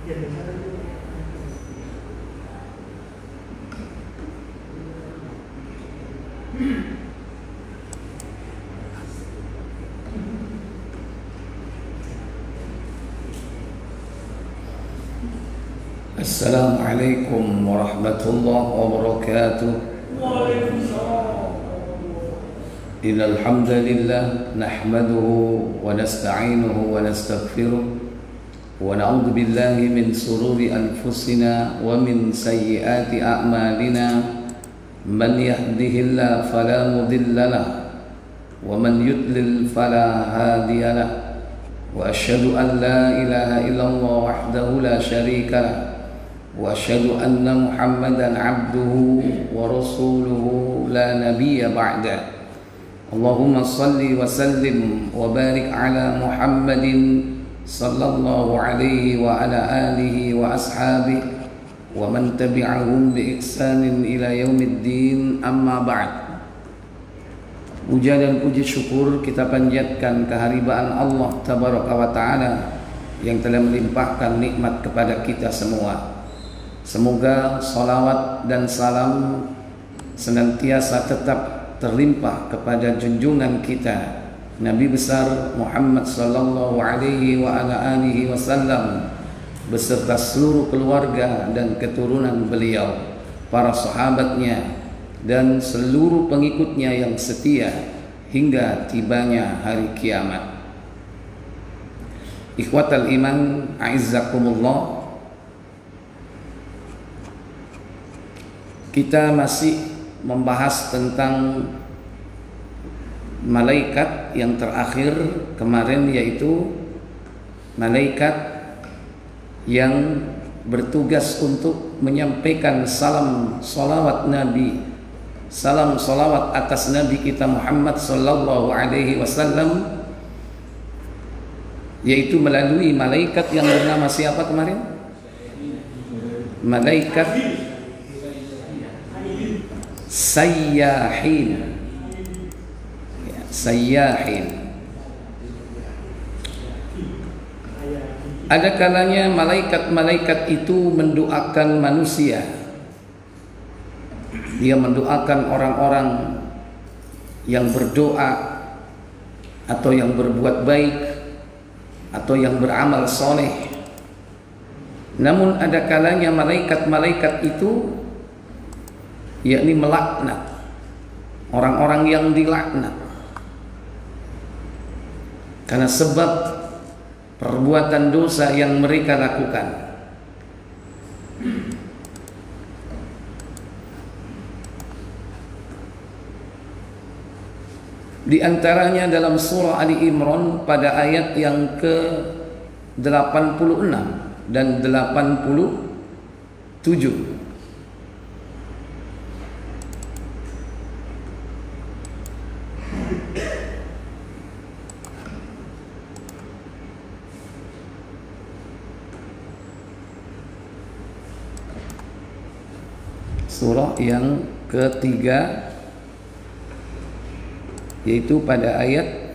Assalamualaikum warahmatullahi wabarakatuh. Innal hamdalillah nahmaduhu wa nasta'inuhu wa nastaghfiruh wa na'udzu billahi min sururi anfusina wa min sayyiati a'malina man yahdihillahu fala mudilla lahu wa man yudlil fala hadiya lahu wa asyhadu an la ilaha illallah wahdahu la syarika lahu wa asyhadu anna Muhammadan abduhu wa rasuluhu la nabiyya ba'da. Allahumma salli wa sallim wa barik ala Muhammadin sallallahu alaihi wa ala alihi wa ashabihi wa man tabi'ahum bi ihsanin ila yaumiddin, amma ba'd. Puja dan puji syukur kita panjatkan kehadiran Allah tabaraka wa ta'ala yang telah melimpahkan nikmat kepada kita semua. Semoga salawat dan salam senantiasa tetap terlimpah kepada junjungan kita Nabi besar Muhammad sallallahu alaihi wa ala alihi wasallam beserta seluruh keluarga dan keturunan beliau, para sahabatnya dan seluruh pengikutnya yang setia hingga tibanya hari kiamat. Ikhwatal iman, a'izzakumullah. Kita masih membahas tentang malaikat yang terakhir kemarin, yaitu malaikat yang bertugas untuk menyampaikan salam salawat Nabi, salam salawat atas Nabi kita Muhammad sallallahu alaihi wasallam, yaitu melalui malaikat yang bernama siapa kemarin? Malaikat sayyahin, ya, sayyahin. Ada kalanya malaikat-malaikat itu mendoakan manusia. Dia mendoakan orang-orang yang berdoa atau yang berbuat baik atau yang beramal soleh. Namun ada kalanya malaikat-malaikat itu yakni melaknat orang-orang yang dilaknat karena sebab perbuatan dosa yang mereka lakukan. Di antaranya dalam surah Ali Imran pada ayat yang ke-86 dan 87. Surah yang ketiga, yaitu pada ayat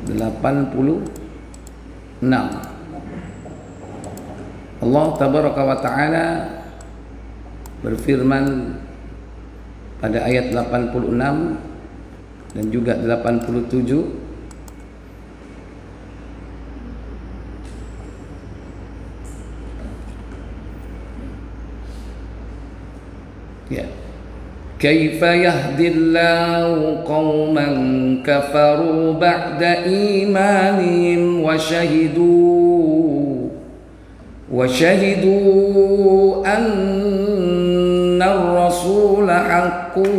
86. Allah tabaraka wa ta'ala berfirman pada ayat 86 dan juga 87, ya, kaifa yahdillahu qauman kafaru ba'da imanihim wa shahidu anna ar-rasula haqqun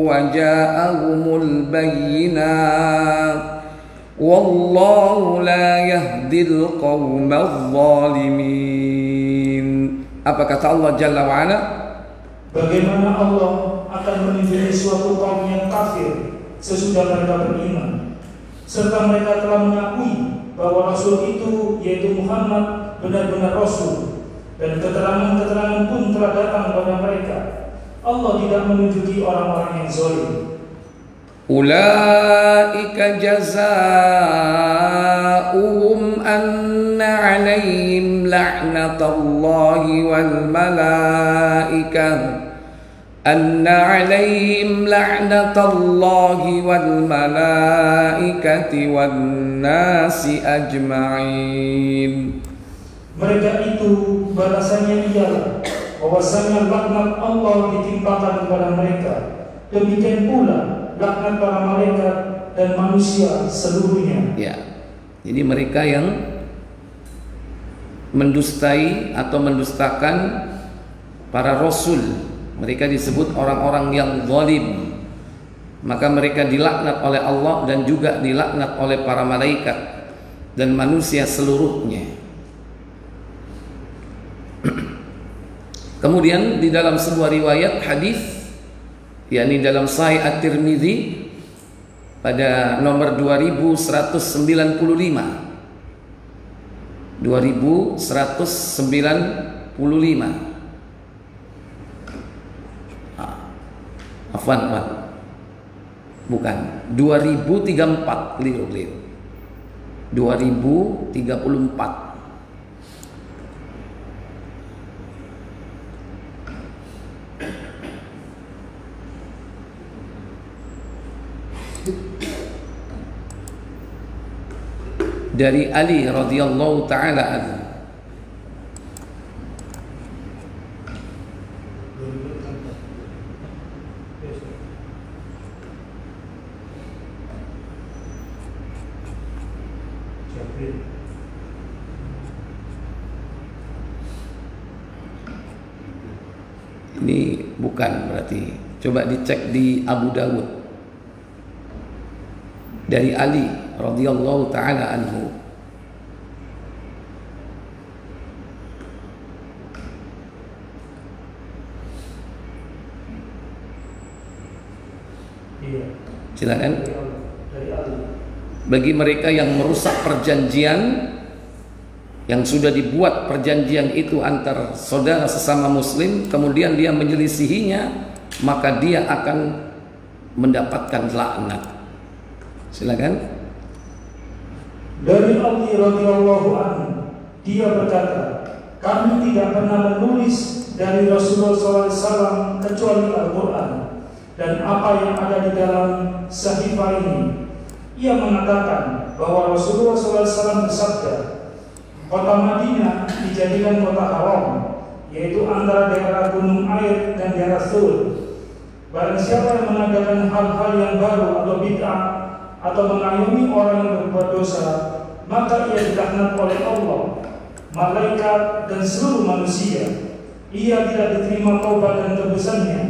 wa ja'ahumul bayyinat wallahu la yahdil qaumadh dhalimin. Apa kata Allah Jalla wa Ala? Bagaimana Allah akan menunjukkan suatu kaum yang kafir sesudah mereka beriman, serta mereka telah mengakui bahwa Rasul itu, yaitu Muhammad, benar-benar Rasul, dan keterangan-keterangan pun telah datang kepada mereka. Allah tidak menunjuki orang-orang yang zalim. Ulaika jazaa'uhum anna 'alaihim la'natullahi wal malaikah أن عليهم لعنة الله والملائكة والناس أجمعين. Mereka itu balasannya ialah bahwasanya laknat Allah ditimpakan kepada mereka. Demikian pula laknat para malaikat dan manusia seluruhnya. Ya. Jadi mereka yang mendustai atau mendustakan para rasul, mereka disebut orang-orang yang zalim, maka mereka dilaknat oleh Allah dan juga dilaknat oleh para malaikat dan manusia seluruhnya. Kemudian di dalam sebuah riwayat hadis, yakni dalam Sahih At-Tirmidzi pada nomor 2195, 2195. Afwan, bukan 2034, keliru 2034. Dari Ali radhiyallahu taala anhu. Ini bukan berarti. Coba dicek di Abu Dawud. Dari Ali radhiyallahu taala anhu. Silakan. Bagi mereka yang merusak perjanjian yang sudah dibuat, perjanjian itu antar saudara sesama muslim, kemudian dia menyelisihinya, maka dia akan mendapatkan laknat. Silakan. Dari Ali radhiyallahu anhu, dia berkata, kami tidak pernah menulis dari Rasulullah SAW kecuali Al-Quran dan apa yang ada di dalam sahifah ini. Ia mengatakan bahwa Rasulullah SAW bersabda, kota Madinah dijadikan kota haram, yaitu antara daerah gunung air dan daerah Thur. Barang siapa yang mengadakan hal-hal yang baru atau bid'ah atau mengayomi orang yang berbuat dosa, maka ia dilaknat oleh Allah, malaikat dan seluruh manusia. Ia tidak diterima taubat dan tebusannya.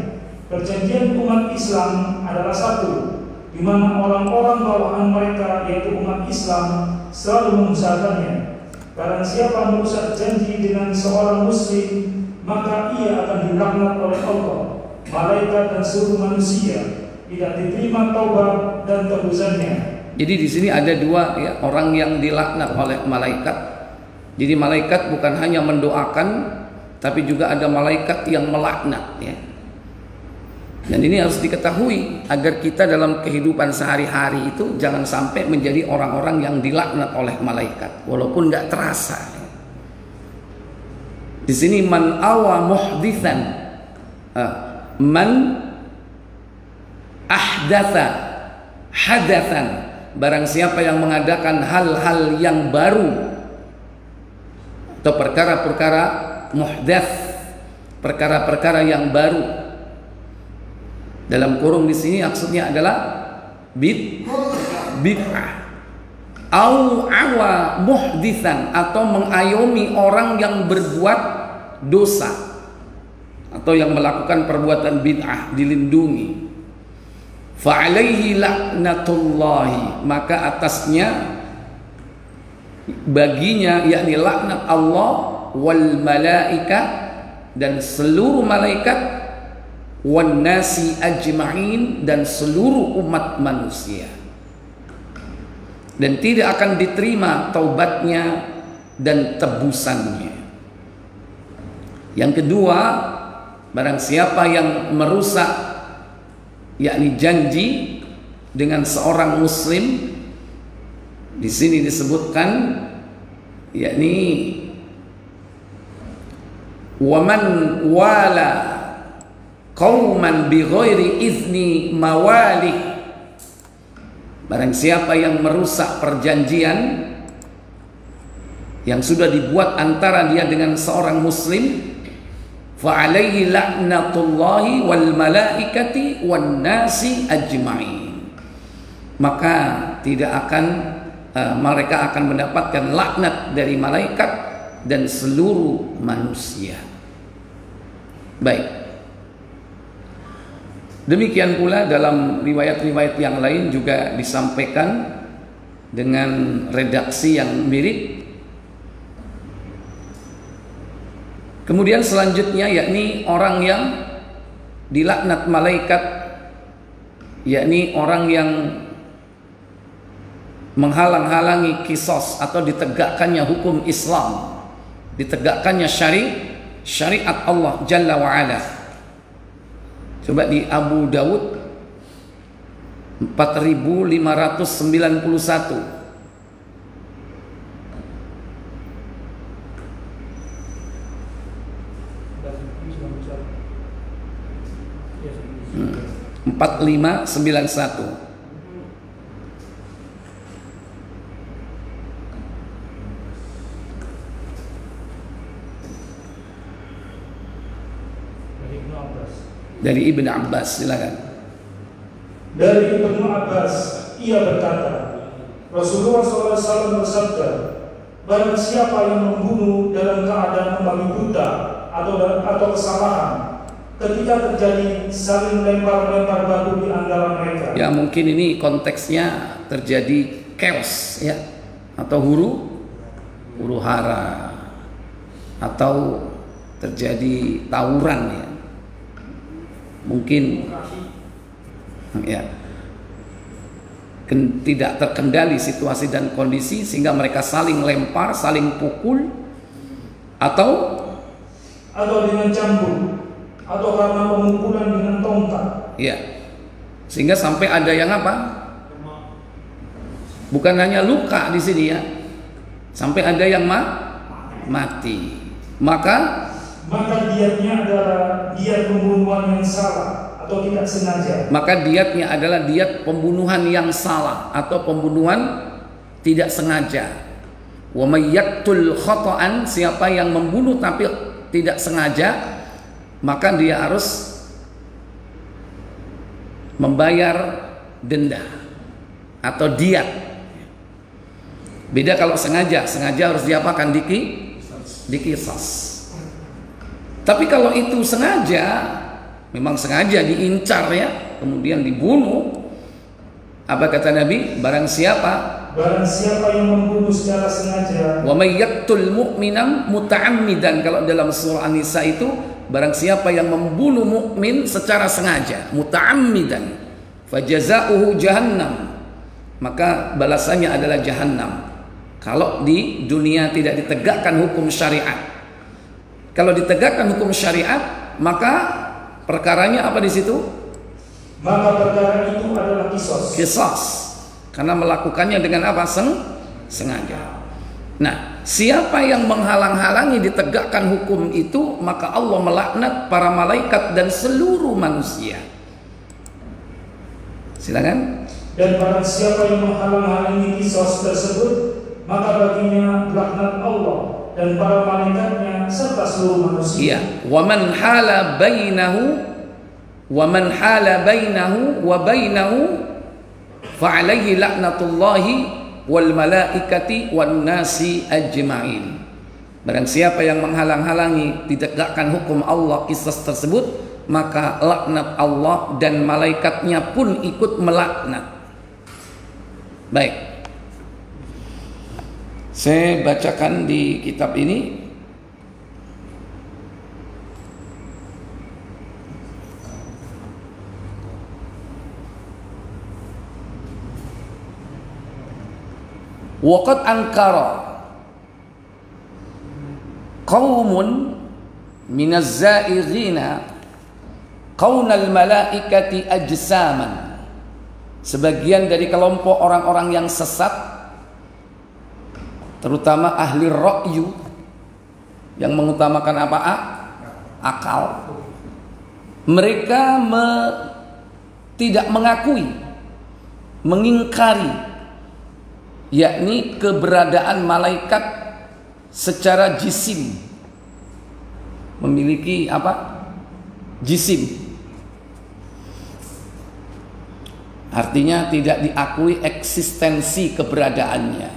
Perjanjian umat Islam adalah satu, di mana orang-orang bawahan mereka yaitu umat Islam selalu mengusahakannya. Barang siapa merusak janji dengan seorang muslim, maka ia akan dilaknat oleh Allah, malaikat dan seluruh manusia. Tidak diterima taubat dan tebusannya. Jadi di sini ada dua ya, orang yang dilaknat oleh malaikat. Jadi malaikat bukan hanya mendoakan, tapi juga ada malaikat yang melaknat ya. Dan ini harus diketahui agar kita dalam kehidupan sehari-hari itu jangan sampai menjadi orang-orang yang dilaknat oleh malaikat walaupun nggak terasa. Di sini man awa muhditsan, man ahdatsa hadatsan, barang siapa yang mengadakan hal-hal yang baru atau perkara-perkara muhdats, perkara-perkara yang baru. Dalam kurung di sini maksudnya adalah bid'ah. Au awa muhditsan, atau mengayomi orang yang berbuat dosa atau yang melakukan perbuatan bid'ah, dilindungi. Fa alaihi laknatullahi, maka atasnya baginya yakni laknat Allah wal malaika dan seluruh malaikat, wan nasi ajma'in dan seluruh umat manusia, dan tidak akan diterima taubatnya dan tebusannya. Yang kedua, barang siapa yang merusak yakni janji dengan seorang muslim di sini disebutkan, yakni waman wala qauman bighairi izni mawali, barang siapa yang merusak perjanjian yang sudah dibuat antara dia dengan seorang muslim, fa alaihi la'natullahi wal malaikati wan nasi ajma'in, maka mereka akan mendapatkan laknat dari malaikat dan seluruh manusia. Baik. Demikian pula dalam riwayat-riwayat yang lain juga disampaikan dengan redaksi yang mirip. Kemudian selanjutnya yakni orang yang dilaknat malaikat, yakni orang yang menghalang-halangi kisos atau ditegakkannya hukum Islam, ditegakkannya syariat Allah Jalla wa'ala. Coba di Abu Dawud 4591. Hmm. 4591. Dari Ibn Abbas, silakan. Dari Ibn Abbas, ia berkata, Rasulullah SAW bersabda, barang siapa yang membunuh dalam keadaan membabi buta atau kesalahan, ketika terjadi saling lempar-lempar batu di antara mereka. Ya, mungkin ini konteksnya terjadi chaos ya, atau huru hara, atau terjadi tawuran ya. Mungkin ya, tidak terkendali situasi dan kondisi sehingga mereka saling lempar, saling pukul, atau dengan cambuk, atau karena pemukulan dengan tongkat. Ya, sehingga sampai ada yang apa? Bukan hanya luka di sini ya, sampai ada yang mati. Maka diatnya adalah diat pembunuhan yang salah atau tidak sengaja. Maka diatnya adalah diat pembunuhan yang salah atau pembunuhan tidak sengaja. Wa may yaqtul khata'an, siapa yang membunuh tapi tidak sengaja, maka dia harus membayar denda atau diat. Beda kalau sengaja harus diapakan? Dikisas. Tapi kalau itu sengaja, memang sengaja diincar ya, kemudian dibunuh, apa kata Nabi? Barang siapa yang membunuh secara sengaja. Wa may yaqtul mu'minan muta'ammidan, kalau dalam surah An-Nisa itu, barang siapa yang membunuh mukmin secara sengaja, muta'ammidan, fajaza'uhu jahannam, maka balasannya adalah jahannam. Kalau di dunia tidak ditegakkan hukum syariat. Kalau ditegakkan hukum syariat, maka perkaranya apa di situ? Maka perkara itu adalah kisos. Karena melakukannya dengan apa? Sengaja. Nah, siapa yang menghalang-halangi ditegakkan hukum itu, maka Allah melaknat para malaikat dan seluruh manusia. Silakan. Dan barang siapa yang menghalang-halangi kisos tersebut, maka baginya laknat Allah dan para malaikatnya serta seluruh manusia. Iya. Wa man hala bainahu wa bainahu fa alaihi laknatullahi wal malaikati wan nasi ajma'in. Barang siapa yang menghalang-halangi ditegakkan hukum Allah kisah tersebut, maka laknat Allah dan malaikatnya pun ikut melaknat. Baik. Saya bacakan di kitab ini. Waqad ankara qaumun minaz za'ighina qaunal malaikati ajsaman sebagian dari kelompok orang-orang yang sesat, terutama ahli ra'yu yang mengutamakan apa? Akal. Mereka tidak mengakui, mengingkari, yakni keberadaan malaikat secara jisim, memiliki apa? Jisim. Artinya tidak diakui eksistensi keberadaannya.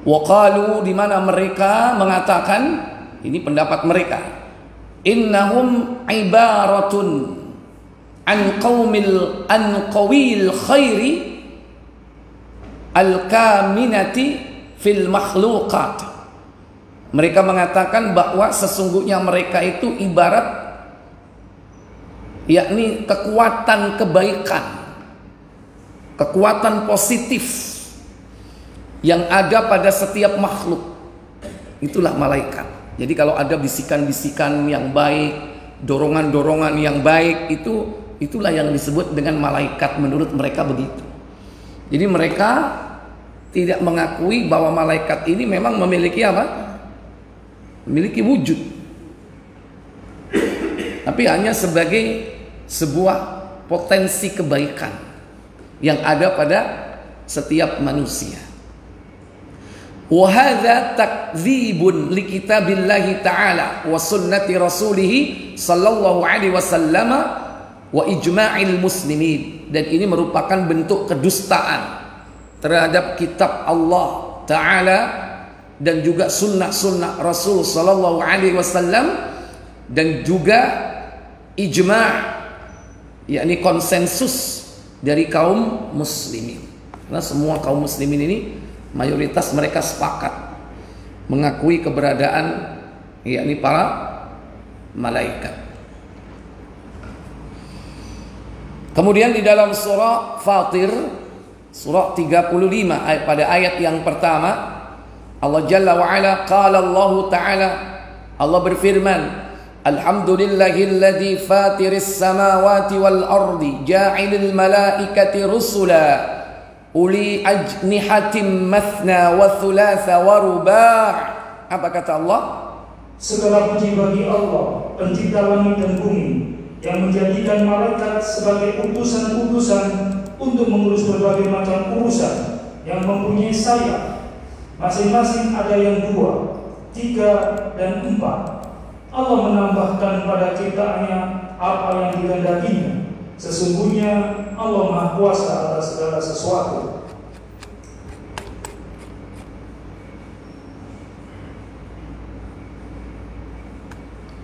Waqalu, di mana mereka mengatakan, ini pendapat mereka, innahum ibaratun an qawil khairi al-kaminati fil makhluqat. Mereka mengatakan bahwa sesungguhnya mereka itu ibarat, yakni kekuatan kebaikan, kekuatan positif yang ada pada setiap makhluk. Itulah malaikat. Jadi kalau ada bisikan-bisikan yang baik, dorongan-dorongan yang baik, itulah yang disebut dengan malaikat, menurut mereka begitu. Jadi mereka tidak mengakui bahwa malaikat ini memang memiliki apa? Memiliki wujud, tapi hanya sebagai sebuah potensi kebaikan yang ada pada setiap manusia. Wa hadza takdzibun li kitabillahi ta'ala wa sunnati rasulih sallallahu alaihi wasallam wa ijma'il muslimin. Dan ini merupakan bentuk kedustaan terhadap kitab Allah Ta'ala dan juga sunnah-sunnah Rasul sallallahu alaihi wasallam, dan juga ijma', yakni konsensus dari kaum muslimin. Karena semua kaum muslimin ini mayoritas mereka sepakat mengakui keberadaan, yakni para malaikat. Kemudian di dalam surah Fatir, surah 35 pada ayat yang pertama, Allah Jalla wa Ala, qala Allah Ta'ala, Allah berfirman, alhamdulillahilladzi fatiris samawati wal ardi ja'ilil malaikati rusula uli ajnihatim mathna wa thulatha wa ruba'. Apa kata Allah? Segala puji bagi Allah, pencipta langit dan bumi, yang menjadikan malaikat sebagai utusan-utusan untuk mengurus berbagai macam urusan, yang mempunyai sayap, masing-masing ada yang 2, 3, dan 4. Allah menambahkan pada ciptaannya apa yang dikehendakinya. Sesungguhnya Allah Maha Kuasa atas segala sesuatu.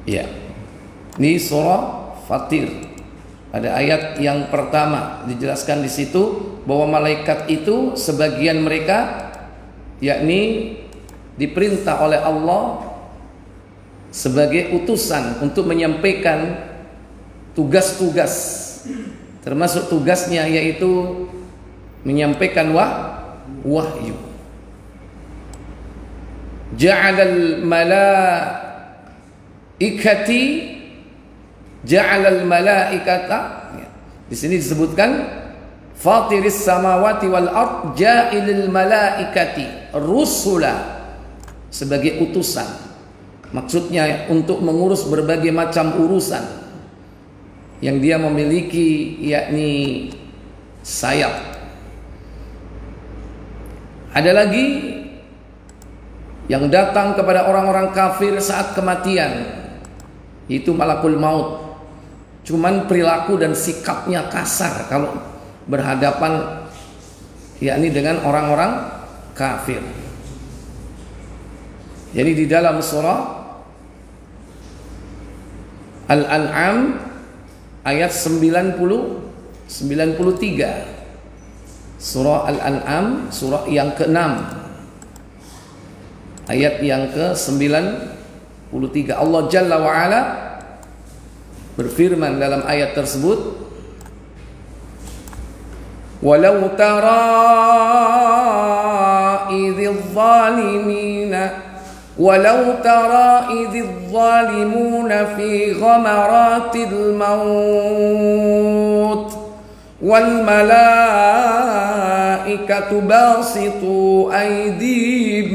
Ya, ini surah Fatir. Pada ayat yang pertama dijelaskan di situ bahwa malaikat itu sebagian mereka, yakni diperintah oleh Allah sebagai utusan untuk menyampaikan tugas-tugas, termasuk tugasnya yaitu menyampaikan wahyu. Ja'alal malaikata, di sini disebutkan Fatiris samawati wal ard ja'ilil malaikati rusula, sebagai utusan. Maksudnya untuk mengurus berbagai macam urusan yang dia memiliki, yakni sayap. Ada lagi yang datang kepada orang-orang kafir saat kematian, itu malakul maut. Cuman perilaku dan sikapnya kasar kalau berhadapan, yakni dengan orang-orang kafir. Jadi di dalam surah Al-An'am ayat 93, surah Al-An'am, surah yang ke-6, ayat yang ke-93, Allah Jalla wa Ala berfirman dalam ayat tersebut, walau tara idz zalimina walau tara idz zalimuna fi ghamaratil maut wal malaikatu basitu aydihim.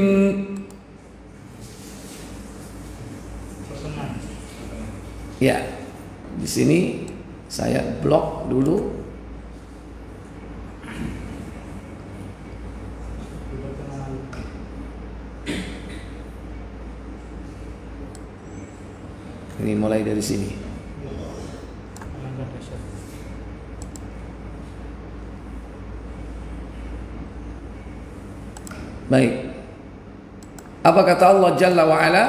Ya, di sini saya blok dulu. Ini mulai dari sini. Baik. Apa kata Allah Jalla wa Ala?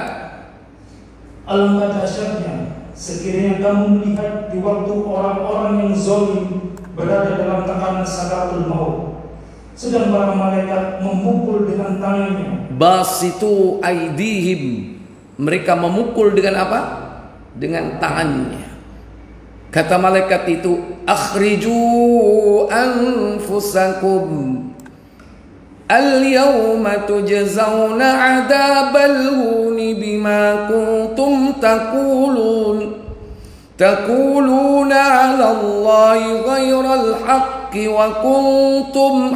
Alangkah dahsyatnya sekiranya kamu melihat di waktu orang-orang yang zalim berada dalam tekanan sakaratul maut, sedang para malaikat memukul dengan tangannya. Basitu aidihim. Mereka memukul dengan apa? Dengan tangannya. Kata malaikat itu, akhriju anfusakum al-yawma tujzauna 'adzabal huni bima kuntum taquluna 'ala Allahi ghairal haqqi wa kuntum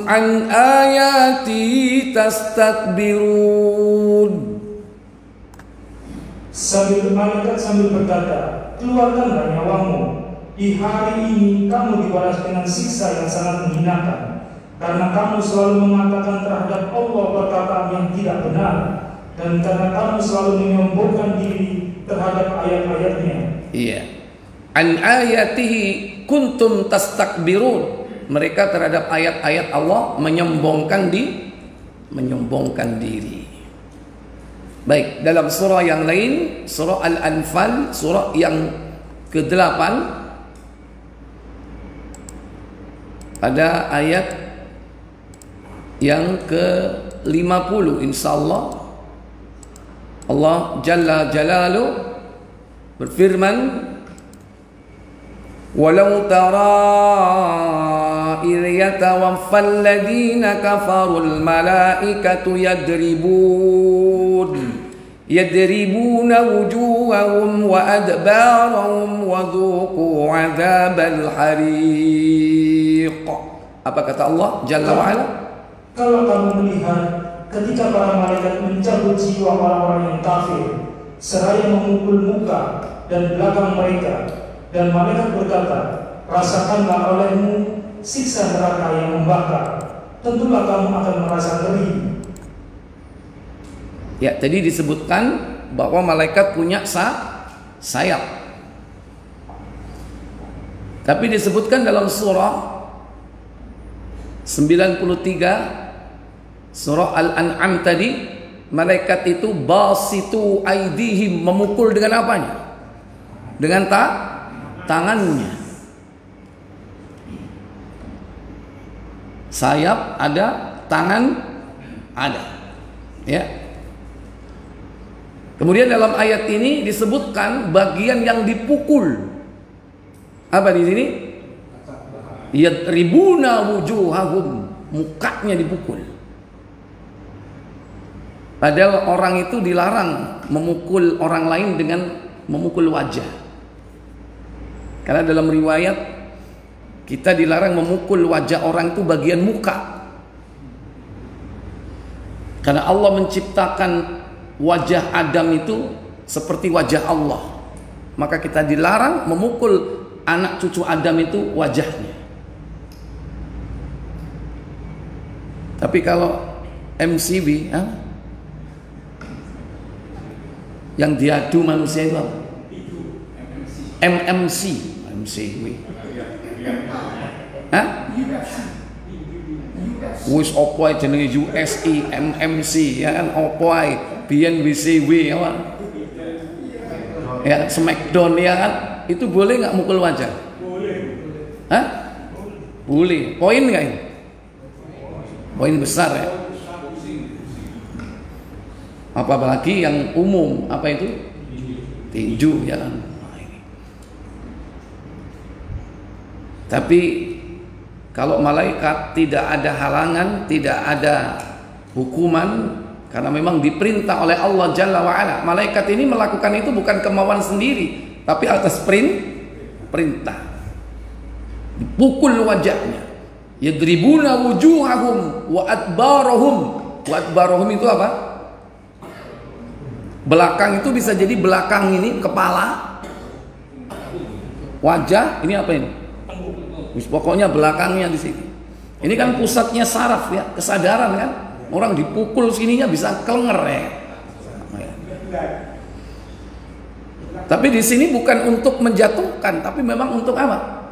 an ayati tastakbirun. Malaikat sambil berkata, keluarkanlah nyawamu. Di hari ini kamu dibalas dengan siksa yang sangat menghinakan, karena kamu selalu mengatakan terhadap Allah perkataan yang tidak benar, dan karena kamu selalu menyombongkan diri terhadap ayat-ayatnya. Iya. An ayatihi kuntum tastakbirun. Mereka terhadap ayat-ayat Allah menyombongkan diri. Baik, dalam surah yang lain, surah Al-Anfal, surah yang ke-8, pada ayat yang ke-50 insyaallah Allah Jalla Jalaluh berfirman, walau tara idh yatawaffal ladina kafarul malaikatu yadribuna wujuhahum wa adbarahum wa dhuqu adzabal hariq. Apa kata Allah Jalla wa Ala? Kalau kamu melihat ketika para malaikat mencabut jiwa orang-orang yang kafir seraya memukul muka dan belakang mereka, dan malaikat berkata, rasakanlah olehmu siksa neraka yang membakar, tentulah kamu akan merasa ngeri. Ya, tadi disebutkan bahwa malaikat punya sayap. Tapi disebutkan dalam surah 93 surah Al-An'am tadi, malaikat itu basitu aidihim, memukul dengan apanya? Dengan tangannya. Sayap ada, tangan ada. Ya. Kemudian dalam ayat ini disebutkan bagian yang dipukul. Apa di sini? Yadribuna wujuhahum, mukanya dipukul. Padahal orang itu dilarang memukul orang lain dengan memukul wajah. Karena dalam riwayat kita dilarang memukul wajah orang itu bagian muka. Karena Allah menciptakan wajah Adam itu seperti wajah Allah. Maka kita dilarang memukul anak cucu Adam itu wajahnya. Tapi kalau MCW, yang diadu manusia itu apa? MCW. Wis opo ae jenenge USI, MMC, ya kan opo ae, biyen WCW apa? Ya, Smackdown ya kan, itu boleh nggak mukul wajah? Boleh. Boleh. Poin nggak ini? Poin besar ya. Apalagi yang umum, apa itu? Tinju ya kan. Tapi Kalau malaikat tidak ada halangan, tidak ada hukuman, karena memang diperintah oleh Allah Jalla wa'ala. Malaikat ini melakukan itu bukan kemauan sendiri, tapi atas perintah. Dipukul wajahnya. Yadribuna wujuhahum wa adbarahum. Wa adbarahum itu apa? Belakang itu bisa jadi belakang ini, kepala, wajah, ini apa ini? Pokoknya belakangnya di sini. Ini kan pusatnya saraf ya, kesadaran kan. Orang dipukul sininya bisa kelenger ya. Tapi di sini bukan untuk menjatuhkan, tapi memang untuk apa?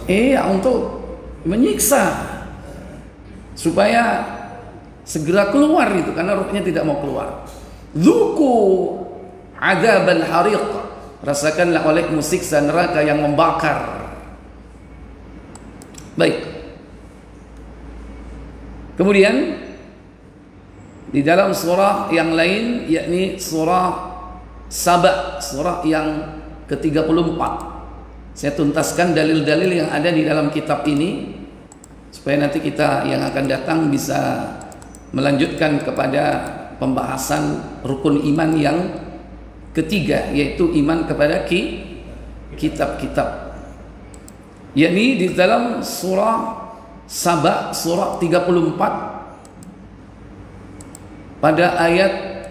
Iya, untuk menyiksa supaya segera keluar itu, karena ruhnya tidak mau keluar. Dzuku adzabal hariq, rasakanlah olehmu siksa neraka yang membakar. Baik. Kemudian di dalam surah yang lain, yakni surah Saba, surah yang ke-34, saya tuntaskan dalil-dalil yang ada di dalam kitab ini supaya nanti kita yang akan datang bisa melanjutkan kepada pembahasan rukun iman yang ketiga, yaitu iman kepada kitab-kitab. Yakni di dalam surah Saba, surah 34, pada ayat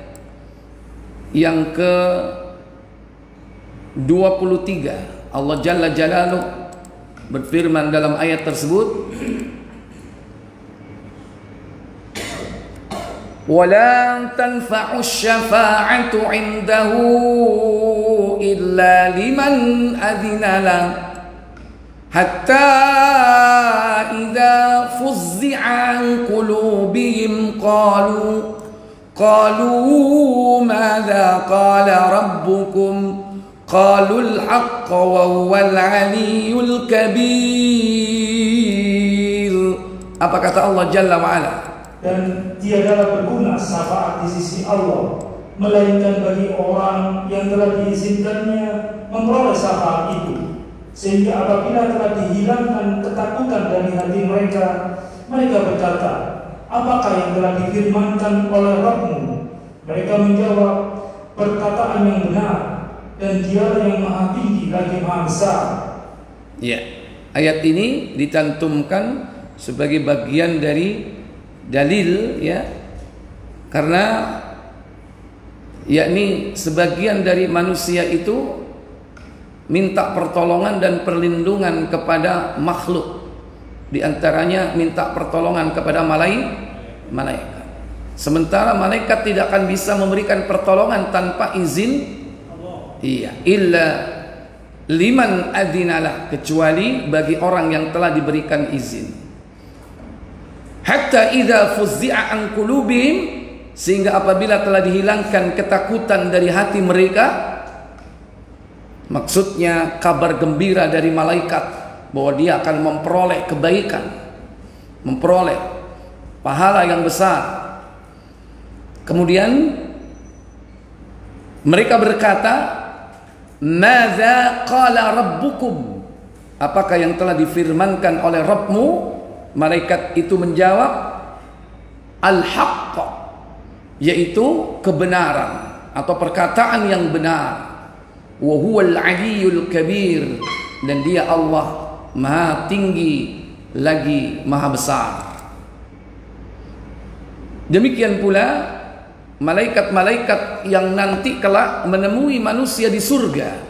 yang ke-23, Allah Jalla Jalaluh berfirman dalam ayat tersebut, وَلَا تَنْفَعُ الشَّفَاعَةُ عِنْدَهُ إِلَّا لِمَنْ أَذِنَ لَهُ حَتَّى إِذَا فُزِّعَ عَنْ قُلُوبِهِمْ قَالُوا مَاذَا قَالَ رَبُّكُمْ قَالُوا الْحَقَّ وَهُوَ الْعَلِيُّ الْكَبِيرُ. Apa kata Allah Jalla wa'ala? Dan tiadalah berguna syafaat di sisi Allah, melainkan bagi orang yang telah diizinkannya memperoleh syafaat itu. Sehingga apabila telah dihilangkan ketakutan dari hati mereka, mereka berkata, apakah yang telah difirmankan oleh Rabb-Mu? Mereka menjawab, perkataan yang benar, dan Dialah yang maha tinggi lagi maha besar. Ya, ayat ini dicantumkan sebagai bagian dari dalil ya, karena yakni sebagian dari manusia itu minta pertolongan dan perlindungan kepada makhluk, di antaranya minta pertolongan kepada malaikat. Sementara malaikat tidak akan bisa memberikan pertolongan tanpa izin Allah. Iya, illa liman adzinalah, kecuali bagi orang yang telah diberikan izin. Hatta idza fuzzi'a an qulubihim, sehingga apabila telah dihilangkan ketakutan dari hati mereka, maksudnya kabar gembira dari malaikat bahwa dia akan memperoleh kebaikan, memperoleh pahala yang besar. Kemudian mereka berkata, "Madza qala rabbukum?" Apakah yang telah difirmankan oleh Rabbmu? Malaikat itu menjawab, al-haqq, yaitu kebenaran atau perkataan yang benar. Wa huwal aliyyul kabir, dan dia Allah maha tinggi lagi maha besar. Demikian pula malaikat-malaikat yang nanti kelak menemui manusia di surga.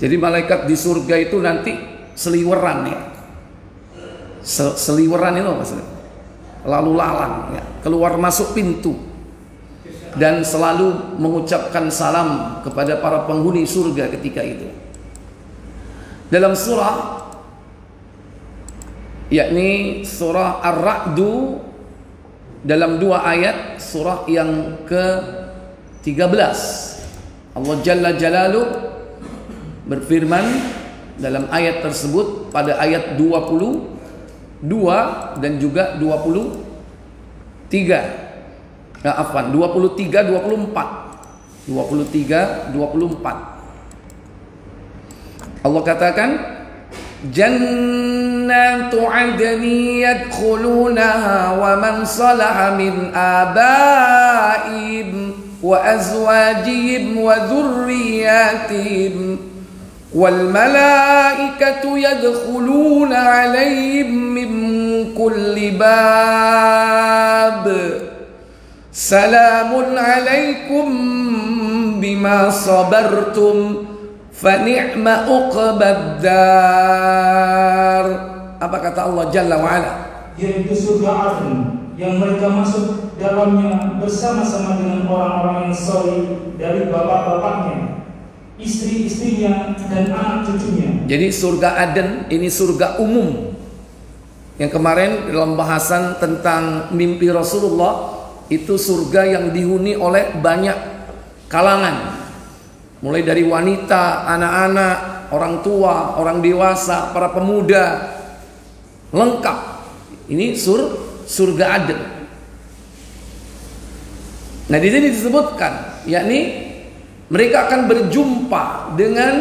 Jadi malaikat di surga itu nanti seliweran ya. Seliweran itu maksudnya, lalu lalang ya, keluar masuk pintu, dan selalu mengucapkan salam kepada para penghuni surga ketika itu. Dalam surah yakni surah Ar-Ra'du, dalam 2 ayat, surah yang ke-13, Allah Jalla Jalaluh berfirman dalam ayat tersebut pada ayat 22 dan juga 23. Nah, afwan, 23 24. Allah katakan, Jannatu 'adni yadkhulunaha wa man salaha min abaihim wa azwajihim wa dhurriyyatihim wal malaikatu yadkhuluna 'alaihim min kulli bab salamun 'alaikum bima sabartum fa ni'ma uqbad dar. Apa kata Allah Jalla wa Ala? Yaitu surga Aden yang mereka masuk dalamnya bersama-sama dengan orang-orang yang saleh dari bapak-bapaknya, istri-istrinya dan anak cucunya. Jadi surga Aden ini surga umum. Yang kemarin dalam bahasan tentang mimpi Rasulullah, itu surga yang dihuni oleh banyak kalangan. Mulai dari wanita, anak-anak, orang tua, orang dewasa, para pemuda, lengkap. Ini surga Aden. Nah, di sini disebutkan, yakni mereka akan berjumpa dengan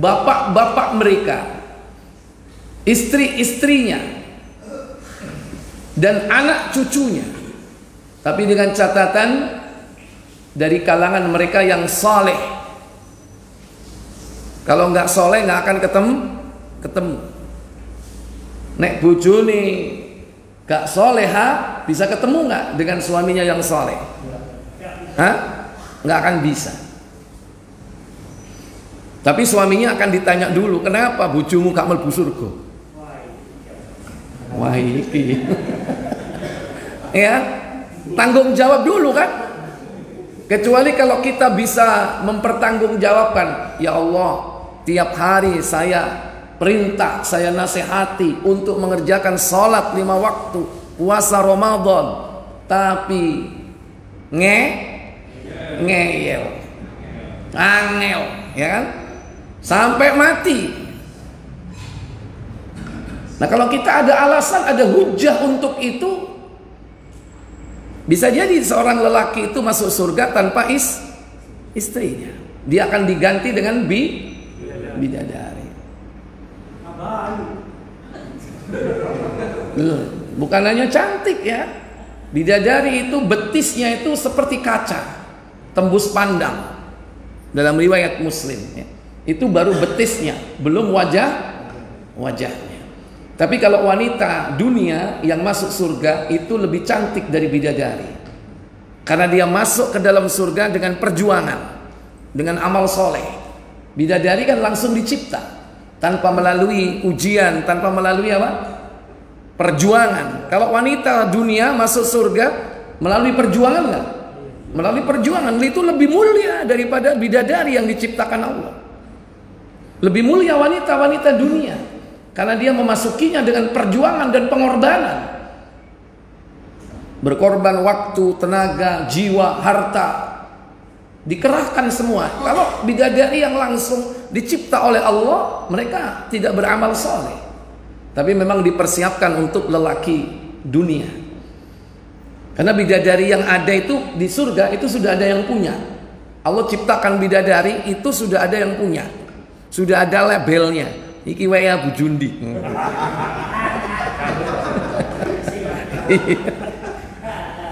bapak-bapak mereka, istri-istrinya, dan anak cucunya. Tapi dengan catatan dari kalangan mereka yang saleh. Kalau nggak soleh nggak akan ketemu. Nek bojone nggak soleha bisa ketemu nggak dengan suaminya yang soleh? Hah? Nggak akan bisa. Tapi suaminya akan ditanya dulu, kenapa bojomu gak mlebu surga? Wah iki. Ya, tanggung jawab dulu kan? Kecuali kalau kita bisa mempertanggungjawabkan, ya Allah, tiap hari saya perintah, saya nasihati untuk mengerjakan sholat 5 waktu, puasa Ramadan, tapi ngeyel, angel, ya kan? Sampai mati. Nah, kalau kita ada alasan, ada hujah untuk itu, bisa jadi seorang lelaki itu masuk surga tanpa istrinya. Dia akan diganti dengan bidadari. Bukan hanya cantik ya. Bidadari itu betisnya itu seperti kaca, tembus pandang. Dalam riwayat Muslim ya. Itu baru betisnya, belum wajahnya. Tapi kalau wanita dunia yang masuk surga itu lebih cantik dari bidadari. Karena dia masuk ke dalam surga dengan perjuangan, dengan amal soleh. Bidadari kan langsung dicipta, tanpa melalui ujian, tanpa melalui apa? Perjuangan. Kalau wanita dunia masuk surga melalui perjuangan nggak? Melalui perjuangan, itu lebih mulia daripada bidadari yang diciptakan Allah. Lebih mulia wanita-wanita dunia. Karena dia memasukinya dengan perjuangan dan pengorbanan. Berkorban waktu, tenaga, jiwa, harta. Dikerahkan semua. Kalau bidadari yang langsung dicipta oleh Allah, mereka tidak beramal soleh. Tapi memang dipersiapkan untuk lelaki dunia. Karena bidadari yang ada itu di surga itu sudah ada yang punya. Allah ciptakan bidadari itu sudah ada yang punya. Sudah ada labelnya. Iki wae Bu Jundi.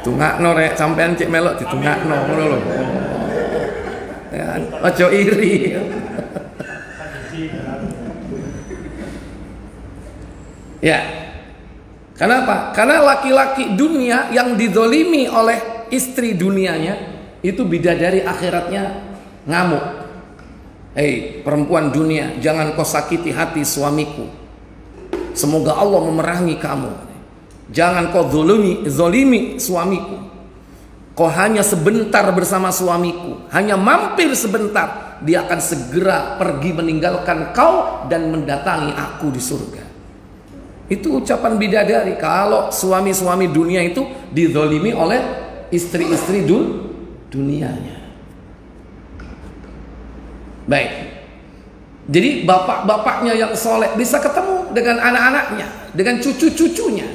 Tungakno rek sampean cek melok ditungakno ngono lho. Ya, aja iri. Ya. Kenapa? Karena laki-laki dunia yang dizolimi oleh istri dunianya itu bidadari akhiratnya ngamuk. Hei perempuan dunia, jangan kau sakiti hati suamiku. Semoga Allah memerangi kamu. Jangan kau zolimi suamiku. Kau hanya sebentar bersama suamiku, hanya mampir sebentar, dia akan segera pergi meninggalkan kau dan mendatangi aku di surga. Itu ucapan bidadari. Kalau suami-suami dunia itu dizolimi oleh istri-istri dunianya. Baik. Jadi bapak-bapaknya yang soleh bisa ketemu dengan anak-anaknya, dengan cucu-cucunya,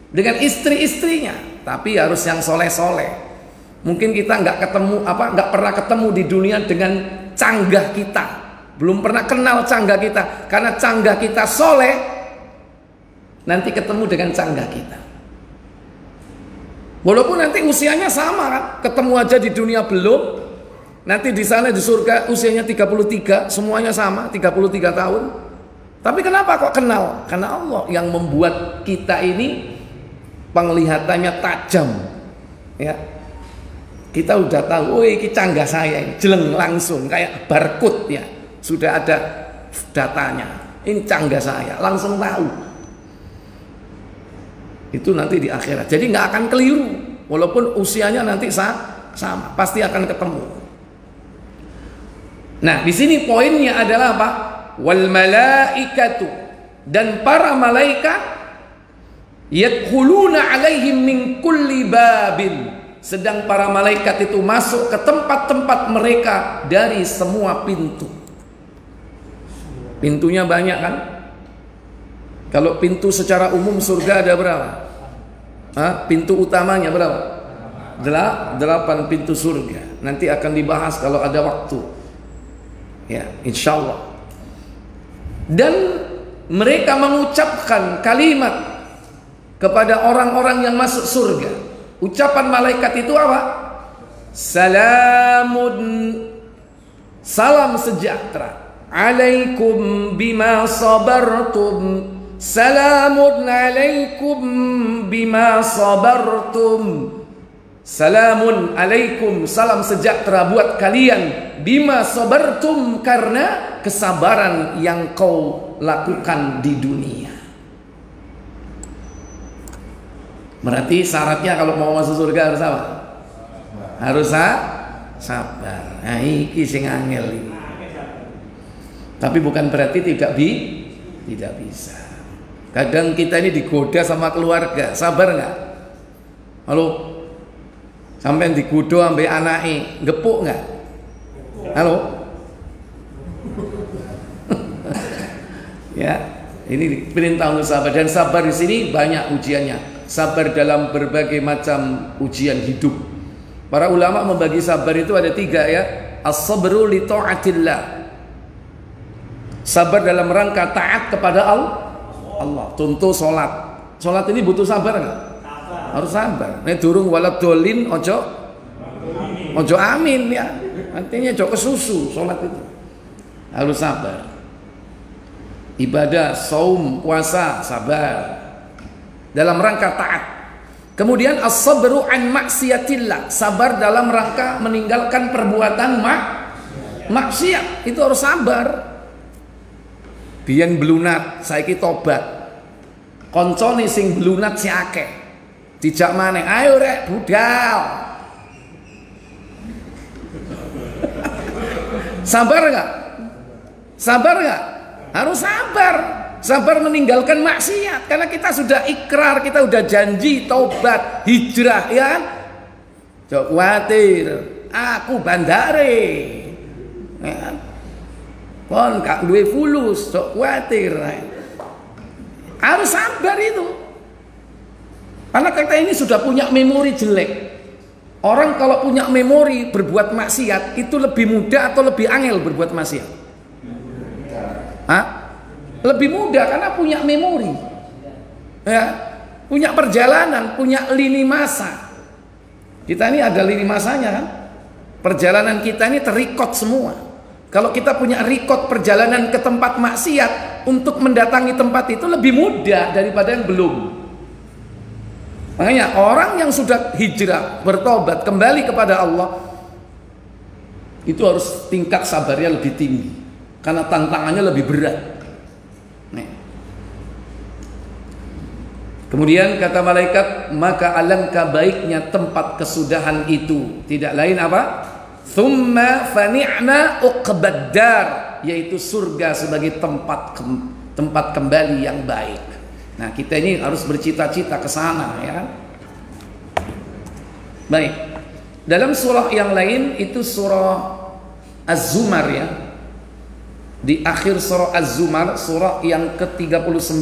dengan istri-istrinya. Tapi harus yang soleh-soleh. Mungkin kita nggak pernah ketemu di dunia dengan canggah kita, belum pernah kenal cangga kita. Karena cangga kita soleh, nanti ketemu dengan cangga kita. Walaupun nanti usianya sama kan, ketemu aja di dunia belum, nanti di sana di surga usianya 33, semuanya sama, 33 tahun. Tapi kenapa kok kenal? Karena Allah yang membuat kita ini penglihatannya tajam. Ya. Kita udah tahu, oh ini cangga saya ini, jeleng langsung kayak barcode ya. Sudah ada datanya. Ini cangga saya, langsung tahu. Itu nanti di akhirat. Jadi nggak akan keliru, walaupun usianya nanti sama, pasti akan ketemu. Nah, di sini poinnya adalah apa? Wal malaikatu, dan para malaikat yadkhuluna alaihim min kulli babin, sedang para malaikat itu masuk ke tempat-tempat mereka dari semua pintu. Pintunya banyak kan? Kalau pintu secara umum surga ada berapa? Pintu utamanya berapa? 8 pintu surga. Nanti akan dibahas kalau ada waktu. Ya, insya Allah. Dan mereka mengucapkan kalimat kepada orang-orang yang masuk surga. Ucapan malaikat itu apa? Salamun, salam sejahtera. Alaikum bima sabartum. Salamun alaikum bima sabartum. Salamun alaikum, salam sejahtera buat kalian, bima sabartum, karena kesabaran yang kau lakukan di dunia. Berarti syaratnya kalau mau masuk surga harus apa? Harus sabar. Nah, iki sing angel iki. Tapi bukan berarti tidak bisa. Kadang kita ini digoda sama keluarga, sabar nggak? Halo, sampai digoda sampai anaknya, gepuk nggak? Halo, ya, ini perintah untuk sabar, dan sabar di sini banyak ujiannya. Sabar dalam berbagai macam ujian hidup. Para ulama membagi sabar itu ada 3 ya. As-sabru li ta'atillah. Sabar dalam rangka taat kepada Allah. Contoh sholat. Sholat ini butuh sabar nggak? Harus sabar. Nek durung walad dolin ojo amin ya. Artinya ojo kesusu sholat itu. Harus sabar. Ibadah, saum, puasa, sabar. Dalam rangka taat. Kemudian as-sabru an maksiatillah. Sabar dalam rangka meninggalkan perbuatan maksiat. Itu harus sabar. Biyen blunat, saiki tobat. Koncone sing blunat si akeh. Dijak maneh, ayo rek budal. Sabar enggak? Sabar enggak? Harus sabar. Sabar meninggalkan maksiat, karena kita sudah ikrar, kita sudah janji tobat, hijrah, ya kan? Jok kuatir, aku bandare. Ya kan? Kon gak duwe fulus, sok kuatir. Harus sabar itu. Karena kita ini sudah punya memori jelek. Orang kalau punya memori berbuat maksiat itu lebih mudah atau lebih angel berbuat maksiat? Lebih mudah karena punya memori. Ya, punya perjalanan, punya lini masa. Kita ini ada lini masanya kan? Perjalanan kita ini terikot semua. Kalau kita punya record perjalanan ke tempat maksiat, untuk mendatangi tempat itu lebih mudah daripada yang belum. Makanya orang yang sudah hijrah, bertobat, kembali kepada Allah, itu harus tingkat sabarnya lebih tinggi, karena tantangannya lebih berat. Nih. Kemudian kata malaikat, maka alangkah baiknya tempat kesudahan itu, tidak lain apa? Thumma fani'ma uqbaddar, yaitu surga sebagai tempat kembali yang baik. Nah, kita ini harus bercita-cita ke sana ya. Baik. Dalam surah yang lain itu surah Az-Zumar ya. Di akhir surah Az-Zumar, surah yang ke-39,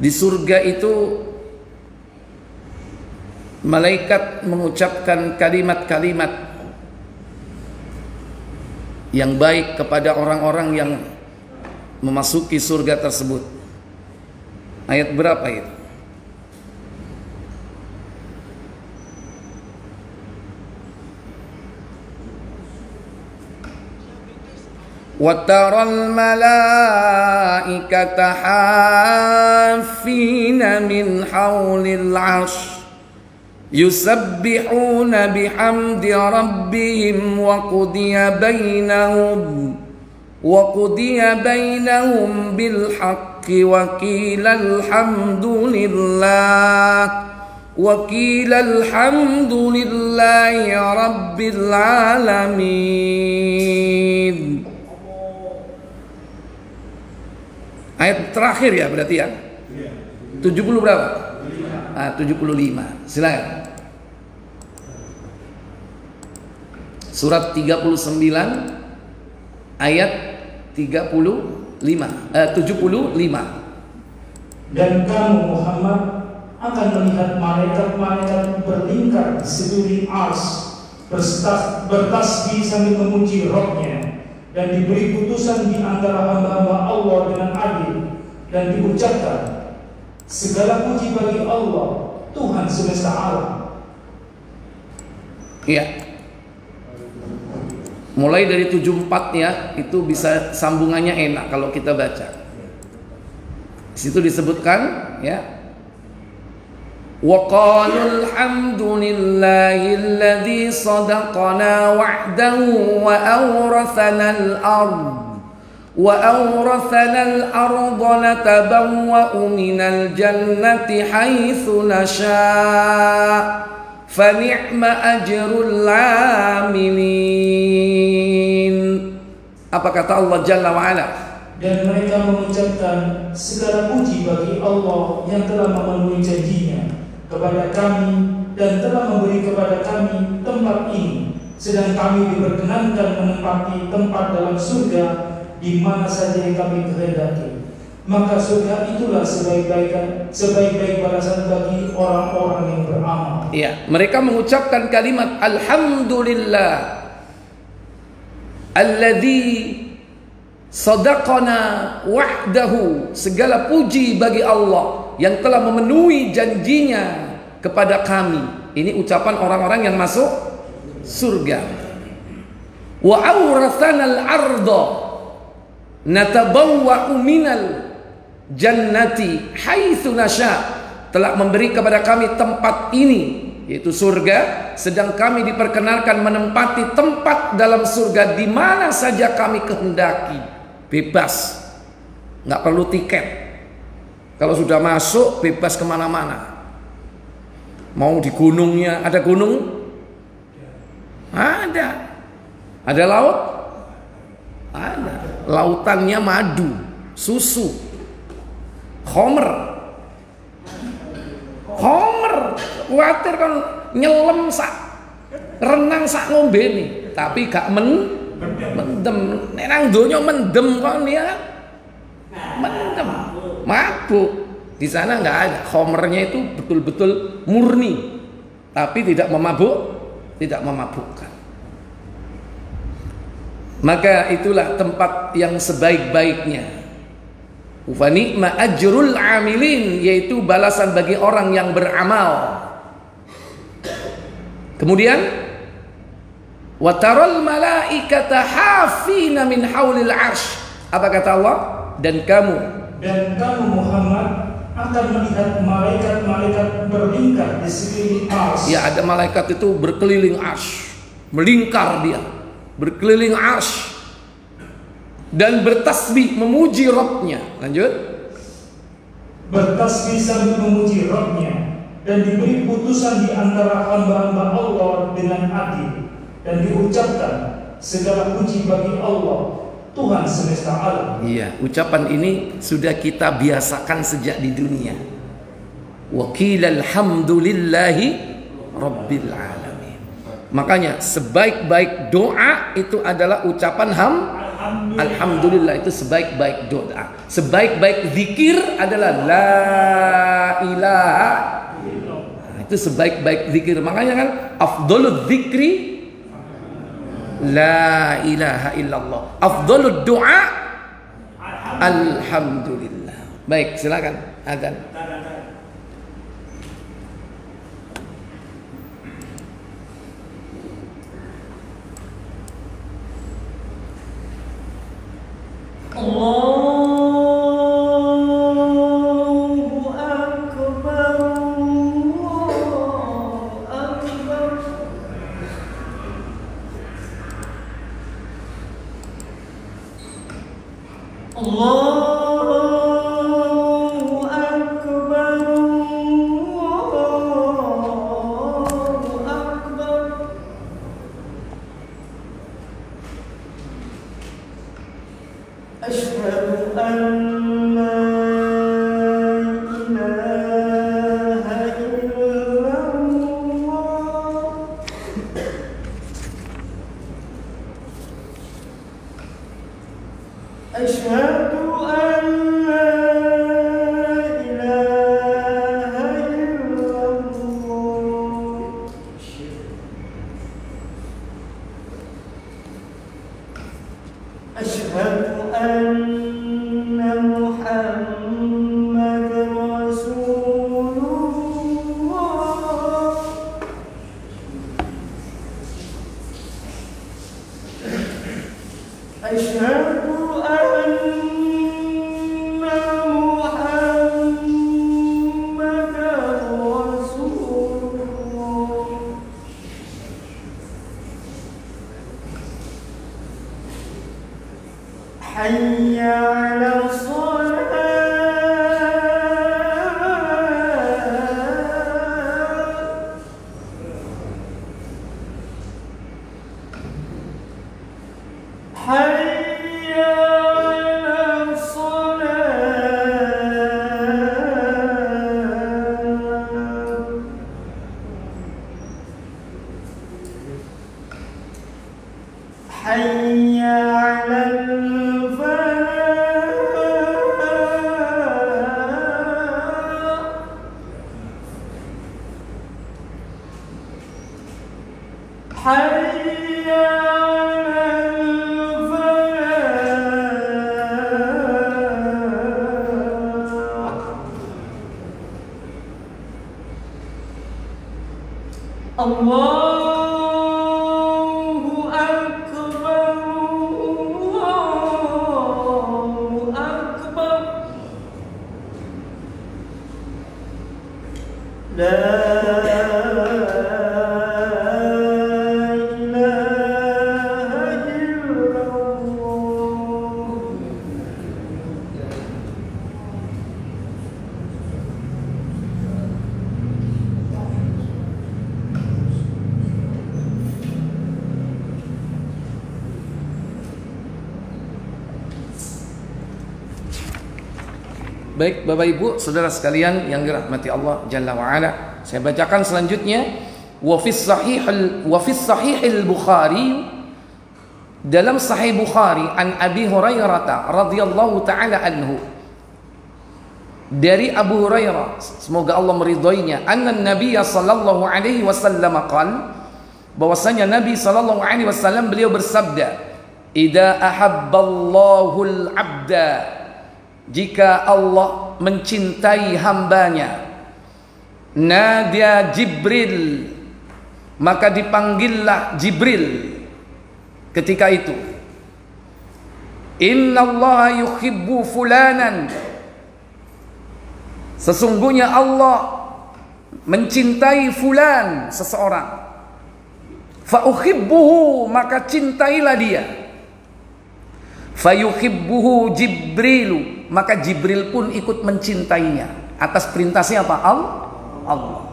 di surga itu malaikat mengucapkan kalimat-kalimat yang baik kepada orang-orang yang memasuki surga tersebut. Ayat berapa itu? وَتَرَى الْمَلَائِكَةَ حَافِّينَ مِنْ حَوْلِ الْعَرْشِ يُسَبِّحُونَ بِحَمْدِ رَبِّهِمْ وَقُضِيَ بَيْنَهُمْ بِالْحَقِّ وَقِيلَ الْحَمْدُ لِلَّهِ رَبِّ الْعَالَمِينَ. Ayat terakhir ya berarti ya. 70 berapa? 75. Silakan. Surat 39 ayat 75. Dan kamu Muhammad akan melihat malaikat-malaikat berlingkar di sekeliling ars, bertasbih sambil memuji Rabb-nya, dan diberi putusan di antara hamba-hamba Allah dengan adil, dan diucapkan segala puji bagi Allah, Tuhan semesta alam. Iya. Mulai dari 74 ya, itu bisa sambungannya enak kalau kita baca. Di situ disebutkan ya, wa qalul hamdulillahilladzi sadaqana wa'dahu wa awrathanal arda natabawwa'u minal jannati haitsu nasha' fa ni'ma ajrul 'amilin. Apa kata Allah Jalla wa Ala? Dan mereka mengucapkan segala puji bagi Allah yang telah memenuhi janjinya kepada kami dan telah memberi kepada kami tempat ini, sedang kami diperkenankan menempati tempat dalam surga di mana saja yang kami kehendaki. Maka surga itulah sebaik-baik balasan bagi orang-orang yang beramal. Ya, mereka mengucapkan kalimat alhamdulillah alladzi sadaqana wa'dahu, segala puji bagi Allah yang telah memenuhi janjinya kepada kami. Ini ucapan orang-orang yang masuk surga. Wa awrathanal arda natabawwa'u minal jannati haitsu nasha, telah memberi kepada kami tempat ini yaitu surga, sedang kami diperkenalkan menempati tempat dalam surga di mana saja kami kehendaki. Bebas, nggak perlu tiket. Kalau sudah masuk bebas kemana-mana. Mau di gunungnya, ada gunung? Ada laut? Ada. Lautannya madu, susu, khomer. Khawatir kan nyelam sak, renang sak ngombe nih, tapi gak mendem. Nang donya mendem kan ya, mendem, mabuk. Di sana nggak ada. Khomernya itu betul-betul murni, tapi tidak memabukkan. Maka itulah tempat yang sebaik-baiknya. Wa ni'ma ajrul 'amilin, yaitu balasan bagi orang yang beramal. Kemudian wa taral malaikata hafina min haulil 'arsy. Apa kata Allah? Dan kamu Muhammad akan melihat malaikat-malaikat berlingkar di sekeliling arsy. Ya, ada malaikat itu berkeliling arsy, melingkar dia, berkeliling arsy dan bertasbih memuji Rabb-nya. Lanjut. Bertasbih sambil memuji Rabb-nya dan diberi putusan di antara hamba-hamba Allah dengan adil, dan diucapkan segala puji bagi Allah, Tuhan semesta alam. Iya, ucapan ini sudah kita biasakan sejak di dunia. Wa qila alhamdulillahi rabbil alamin. Makanya sebaik-baik doa itu adalah ucapan alhamdulillah, itu sebaik-baik doa. Sebaik-baik zikir adalah la ilaha. Itu sebaik-baik zikir. Makanya kan afdhalul zikri La ilaha illallah. Afdhalud du'a alhamdulillah. Baik, silakan adzan. Allahu Akbar, Allahu Akbar. Allahu Akbar, Allahu Akbar. Asyhadu an la ilaha illallah. Asyhadu an la ilaha illallah. Asyhadu anna Muhammadan Rasulullah. Asyhadu anna Muhammadan Rasulullah. Hayya 'ala shalah. Hayya 'ala shalah. Hayya 'alal falah. Hayya 'alal falah. Allahu Akbar, Allahu Akbar. La ilaha illallah. Baik Bapak Ibu, saudara sekalian yang dirahmati Allah Jalla wa Ala, saya bacakan selanjutnya. Wa fis sahihil Bukhari, dalam Sahih Bukhari, an Abi Hurairah radhiyallahu taala anhu, dari Abu Hurairah, semoga Allah meridhoinya, anna Nabiy sallallahu alaihi wasallam qala, bahwasanya Nabi sallallahu alaihi wasallam beliau bersabda, idza ahabballahu al-'abda, jika Allah mencintai hambanya, nadia Jibril, maka dipanggillah Jibril ketika itu. Innallaha yuhibbu fulanan, sesungguhnya Allah mencintai fulan, seseorang. Fa uhibbuhu, maka cintailah dia. Fayuhibbuhu Jibrilu, maka Jibril pun ikut mencintainya. Atas perintah siapa? Allah.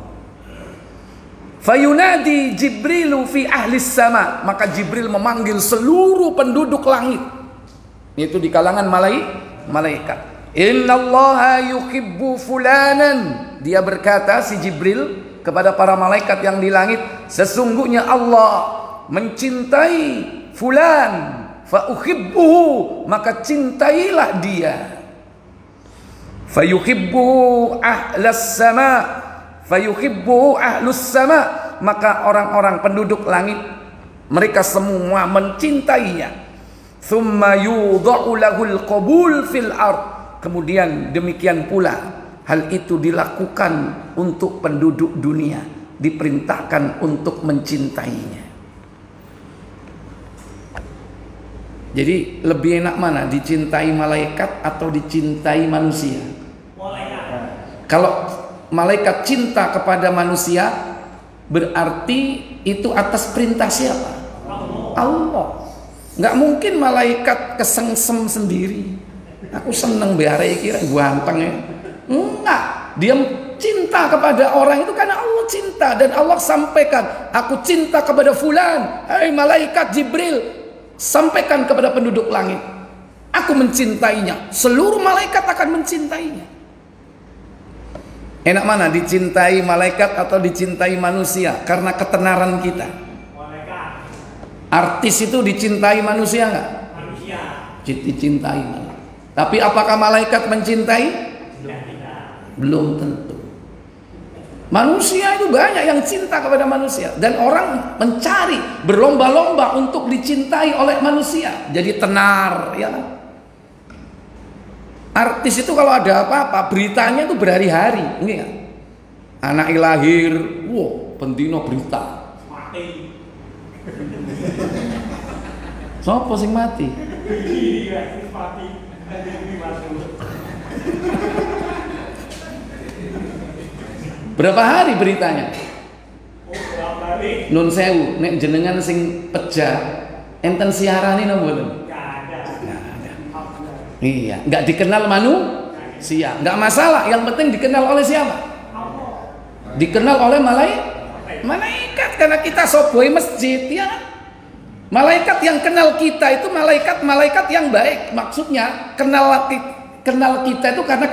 Fayunadi Jibrilu fi ahli sama, maka Jibril memanggil seluruh penduduk langit, itu di kalangan malaikat. Innallaha yuhibbu fulanan, dia berkata si Jibril kepada para malaikat yang di langit, sesungguhnya Allah mencintai fulan. Fa uhibbuhu, maka cintailah dia. Fayuhibbuhu ahlas sama, fayuhibbuhu ahlus sama, maka orang-orang penduduk langit Mereka semua mencintainya. Tsumma yudha'u lahul qabul fil ard. Kemudian demikian pula hal itu dilakukan untuk penduduk dunia, diperintahkan untuk mencintainya. Jadi lebih enak mana, dicintai malaikat atau dicintai manusia? Kalau malaikat cinta kepada manusia, berarti itu atas perintah siapa? Allah. Nggak mungkin malaikat kesengsem sendiri. Aku seneng biare kira ganteng ya. Enggak, dia cinta kepada orang itu karena Allah cinta, dan Allah sampaikan, aku cinta kepada fulan. Hai malaikat Jibril, sampaikan kepada penduduk langit, aku mencintainya. Seluruh malaikat akan mencintainya. Enak mana, dicintai malaikat atau dicintai manusia? Karena ketenaran kita. Artis itu dicintai manusia nggak? Manusia. Dicintai manusia. Tapi apakah malaikat mencintai? Belum tentu. Manusia itu banyak yang cinta kepada manusia, dan orang mencari, berlomba-lomba untuk dicintai oleh manusia. Jadi tenar, ya kan? Artis itu kalau ada apa-apa, beritanya itu berhari-hari, enggak? Anak lahir, wow, pendino berita. Mati. Sopo sing mati? Iya, mati. Berapa hari beritanya? Nun sewu, nek jenengan sing pejah, enten siarane napa mboten? Iya, nggak dikenal manusia, nggak masalah. Yang penting dikenal oleh siapa? Dikenal oleh malaikat, karena kita soboi masjid, ya. Malaikat yang kenal kita itu malaikat yang baik. Maksudnya kenal kita itu karena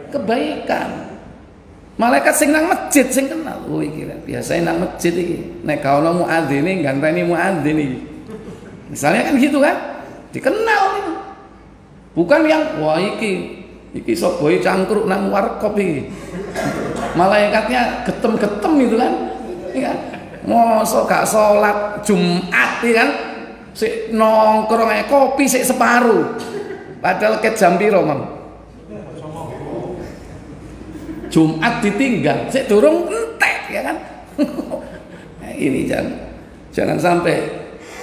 kebaikan. Malaikat sing nang masjid sing kenal. Oh iki biasane nang masjid iki. Nek ka ono muadzine ganteni muadzin iki. Misalnya kan gitu kan? Dikenal itu. Bukan yang wah iki soboi cangkruk nang warkop iki. Malaikatnya getem-getem itu kan. Iya. Mosok gak sholat Jumat ya kan, sik nongkrong ae kopi sik separuh. Padahal ket jam piro, Mang? Jumat ditinggal, sik durung entek ya kan. Nah, ini jangan sampai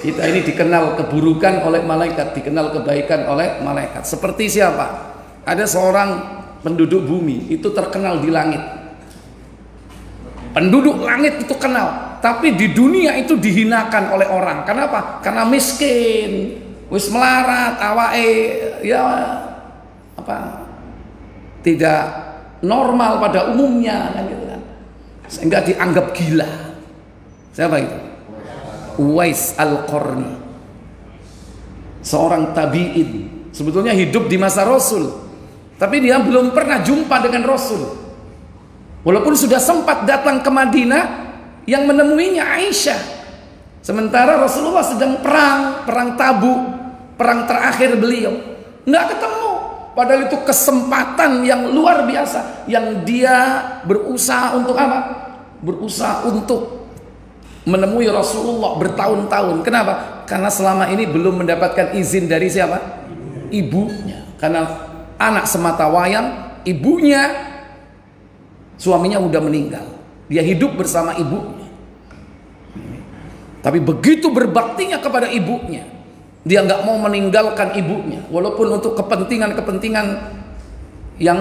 kita ini dikenal keburukan oleh malaikat, dikenal kebaikan oleh malaikat. Seperti siapa? Ada seorang penduduk bumi itu terkenal di langit. Penduduk langit itu kenal, tapi di dunia itu dihinakan oleh orang. Kenapa? Karena miskin, wis melarat, awake ya apa? Tidak normal pada umumnya kan gitu kan. Sehingga dianggap gila. Siapa itu? Uwais Al-Qarni. Seorang tabi'in. Sebetulnya hidup di masa Rasul, tapi dia belum pernah jumpa dengan Rasul. Walaupun sudah sempat datang ke Madinah yang menemuinya Aisyah. Sementara Rasulullah sedang perang Tabuk, perang terakhir beliau. Nggak ketemu. Padahal itu kesempatan yang luar biasa, yang dia berusaha untuk apa? Berusaha untuk menemui Rasulullah bertahun-tahun. Kenapa? Karena selama ini belum mendapatkan izin dari siapa? Ibunya. Karena anak semata wayang, ibunya, suaminya udah meninggal. Dia hidup bersama ibunya. Tapi begitu berbaktinya kepada ibunya, dia nggak mau meninggalkan ibunya, walaupun untuk kepentingan-kepentingan yang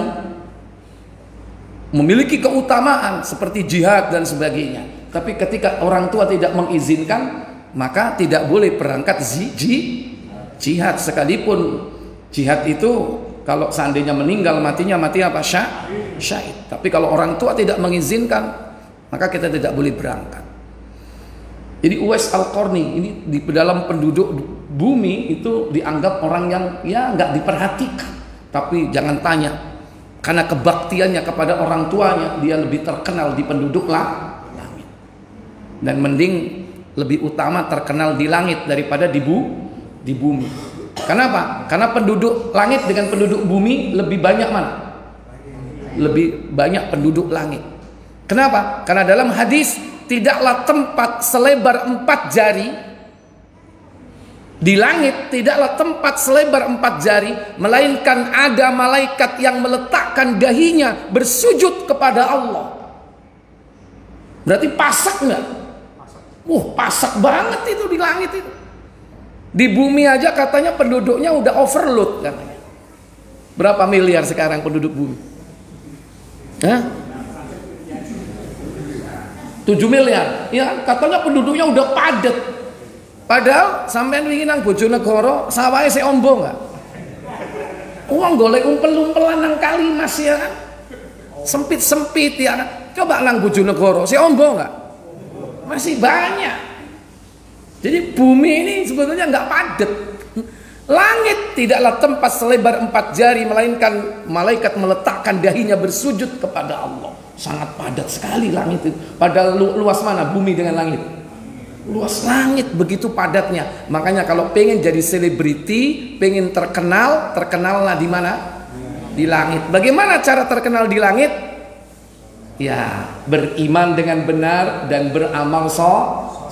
memiliki keutamaan seperti jihad dan sebagainya. Tapi ketika orang tua tidak mengizinkan, maka tidak boleh berangkat jihad. Sekalipun jihad itu kalau seandainya meninggal, matinya mati apa? Syahid. Tapi kalau orang tua tidak mengizinkan, maka kita tidak boleh berangkat. Jadi Uwais Al-Qarni ini di dalam penduduk bumi itu dianggap orang yang ya nggak diperhatikan. Tapi jangan tanya, karena kebaktiannya kepada orang tuanya, dia lebih terkenal di penduduk langit. Dan mending lebih utama terkenal di langit daripada di bumi. Kenapa? Karena penduduk langit dengan penduduk bumi lebih banyak mana? Lebih banyak penduduk langit. Kenapa? Karena dalam hadis tidaklah tempat selebar 4 jari. Di langit tidaklah tempat selebar 4 jari, melainkan ada malaikat yang meletakkan dahinya bersujud kepada Allah. Berarti pasak nggak? Pasak banget itu di langit itu. Di bumi aja katanya penduduknya udah overload katanya. Berapa miliar sekarang penduduk bumi? 7 miliar. Ya, katanya penduduknya udah padat. Padahal sampean wingi nang Bojonegoro sawahe sik ombo enggak? Uang golek umpel-umpelan nang kali Mas ya kan? Sempit-sempit ya kan? Coba nang Bojonegoro sik ombo enggak? Masih banyak. Jadi bumi ini sebetulnya enggak padat. Langit tidaklah tempat selebar 4 jari, melainkan malaikat meletakkan dahinya bersujud kepada Allah. Sangat padat sekali langit itu. Padahal luas mana bumi dengan langit? Luas langit, begitu padatnya. Makanya kalau pengen jadi selebriti, pengen terkenal, terkenallah di mana? Di langit. Bagaimana cara terkenal di langit? Ya, beriman dengan benar dan beramal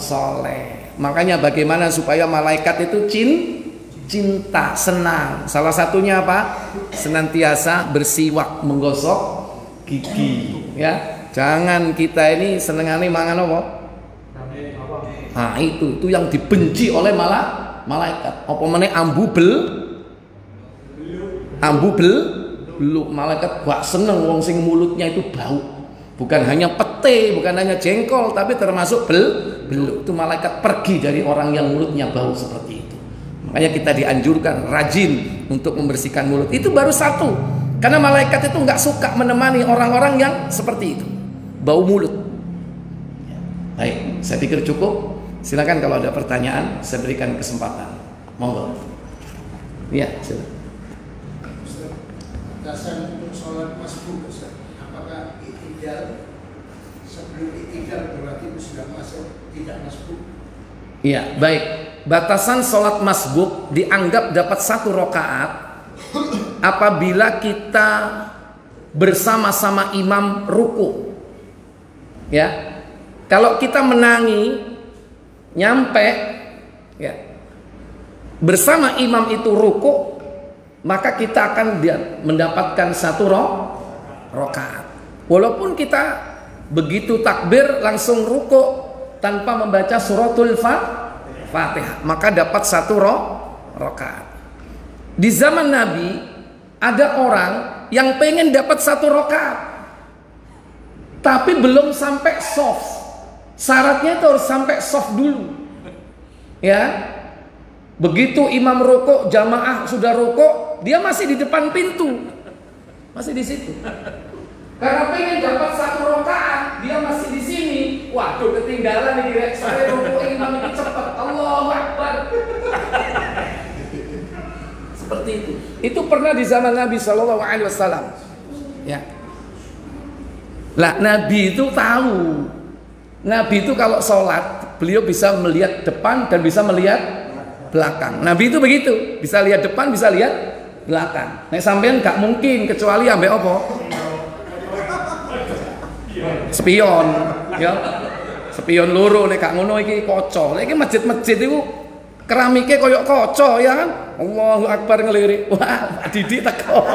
soleh. Makanya bagaimana supaya malaikat itu cinta, senang. Salah satunya apa? Senantiasa bersiwak, menggosok gigi. Ya, jangan kita ini senengane mangan apa? Nah itu yang dibenci oleh malaikat. Apa meneh ambu beluk. Malaikat gak seneng wong sing mulutnya itu bau. Bukan hanya pete, bukan hanya jengkol, tapi termasuk beluk. Itu malaikat pergi dari orang yang mulutnya bau seperti itu. Makanya kita dianjurkan rajin untuk membersihkan mulut. Itu baru satu. Karena malaikat itu nggak suka menemani orang-orang yang seperti itu, bau mulut. Baik, saya pikir cukup. Silakan kalau ada pertanyaan, saya berikan kesempatan. Monggo. Iya, silakan. Dasar untuk sholat masbuk, apakah i'tidal? Sebelum i'tidal berarti itu sudah masuk tidak masbuk? Iya, baik. Batasan sholat masbuk dianggap dapat 1 rakaat apabila kita bersama-sama imam ruku. Ya, kalau kita menangi nyampe ya bersama imam itu ruku, maka kita akan mendapatkan 1 rakaat. Walaupun kita begitu takbir langsung ruku tanpa membaca suratul Fatihah, maka dapat 1 rakaat. Di zaman Nabi ada orang yang pengen dapat 1 rakaat, tapi belum sampai soft. Syaratnya itu harus sampai soft dulu. Ya, begitu imam rukuk, jamaah sudah rukuk, dia masih di depan pintu, masih di situ. Karena pengen dapat 1 rakaat, dia masih di sini. Waduh, ketinggalan nih, saya rukuk imam ini cepat. Allahu Akbar. Seperti itu. Itu pernah di zaman Nabi SAW. Ya. Lah, Nabi itu tahu. Nabi itu kalau sholat, beliau bisa melihat depan dan bisa melihat belakang. Nabi itu begitu, bisa lihat depan, bisa lihat belakang. Nek sampean gak mungkin kecuali ambek apa? Spion, ya. Spion loro nek gak ngono iki kaca. Nek iki masjid-masjid iku keramiknya koyok kaca ya kan. Allahu Akbar ngelirik. Wah, Didik teko.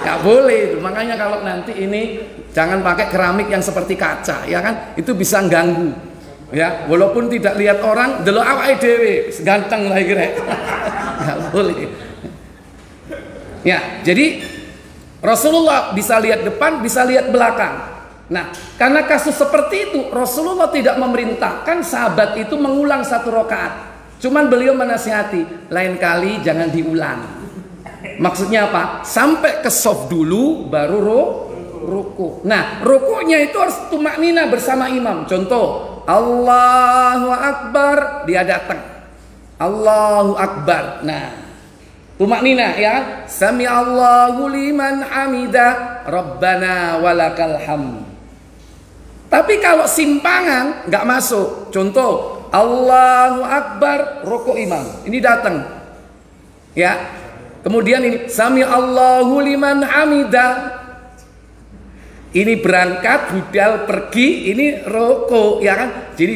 Gak boleh. Makanya kalau nanti ini jangan pakai keramik yang seperti kaca, ya kan? Itu bisa ganggu. Ya, walaupun tidak lihat orang, delok awake dhewe, ganteng lah iki rek. Gak boleh. Ya, jadi Rasulullah bisa lihat depan, bisa lihat belakang. Nah, karena kasus seperti itu, Rasulullah tidak memerintahkan sahabat itu mengulang 1 rakaat. Cuman beliau menasihati, lain kali jangan diulang. Maksudnya apa? Sampai ke soft dulu, baru ruku. Nah, rukunya itu harus tumaknina bersama imam. Contoh, Allahu Akbar, dia datang. Allahu Akbar. Nah, tumaknina ya. Sami Allahu liman hamida, Rabbana walakal hamd. Tapi kalau simpangan nggak masuk. Contoh, Allahu Akbar, ruku imam. Ini datang. Ya. Kemudian ini Sami Allahu liman hamida. Ini berangkat, budal pergi, ini rukuk, ya kan? Jadi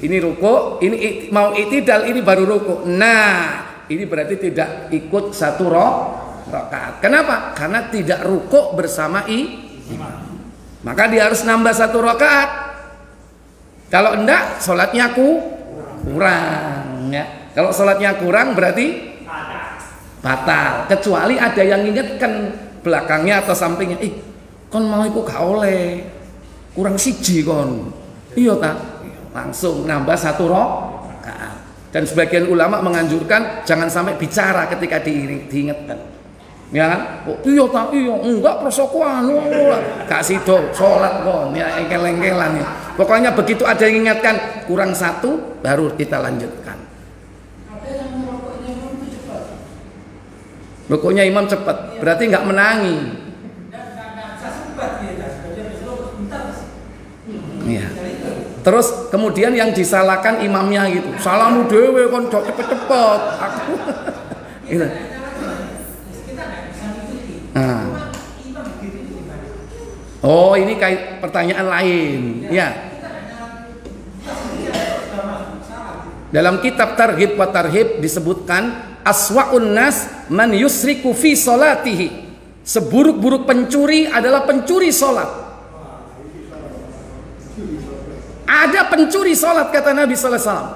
ini rukuk, ini mau itidal, ini baru rukuk. Nah, ini berarti tidak ikut satu rakaat. Kenapa? Karena tidak rukuk bersama imam. Maka dia harus nambah satu rakaat. Kalau enggak, sholatnya kurang. Ya. Kalau sholatnya kurang berarti batal. Kecuali ada yang ingatkan belakangnya atau sampingnya. Kon mau iku gak oleh, kurang siji kon. Iya tak? Langsung nambah satu rakaat. Dan sebagian ulama menganjurkan jangan sampai bicara ketika diingatkan. Ya kan? Oh, iya tak? Iya, enggak prosokoan. Gak sido salat kon, ya engkel-engkelan ya. Pokoknya begitu ada yang ingatkan kurang satu baru kita lanjutkan. Rukuknya imam cepat, berarti nggak menangi. Ya. Terus kemudian yang disalahkan imamnya gitu, salamu dewe kon cepet-cepet. Aku. Gitu. Nah. Oh, ini kayak pertanyaan lain. Ya. Dalam kitab Targhib wa Tarhib disebutkan aswa'un nas man yusriku fi salatihi. Seburuk-buruk pencuri adalah pencuri salat. Ada pencuri salat kata Nabi sallallahu alaihi wasallam.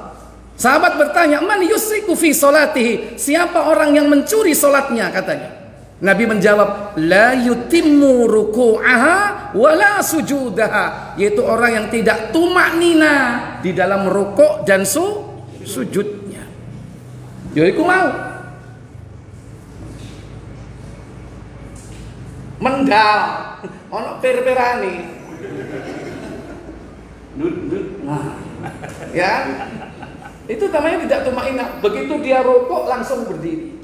Sahabat bertanya, "Man yusriku fi salatihi?" Siapa orang yang mencuri salatnya katanya. Nabi menjawab, "La yutimmu ruku'aha wa la sujudaha." Yaitu orang yang tidak tumaknina di dalam rukuk dan sujudnya. Ya iku mau mendal ono per-perane. Nah, ya, itu namanya tidak tumainah. Begitu dia rukuk langsung berdiri.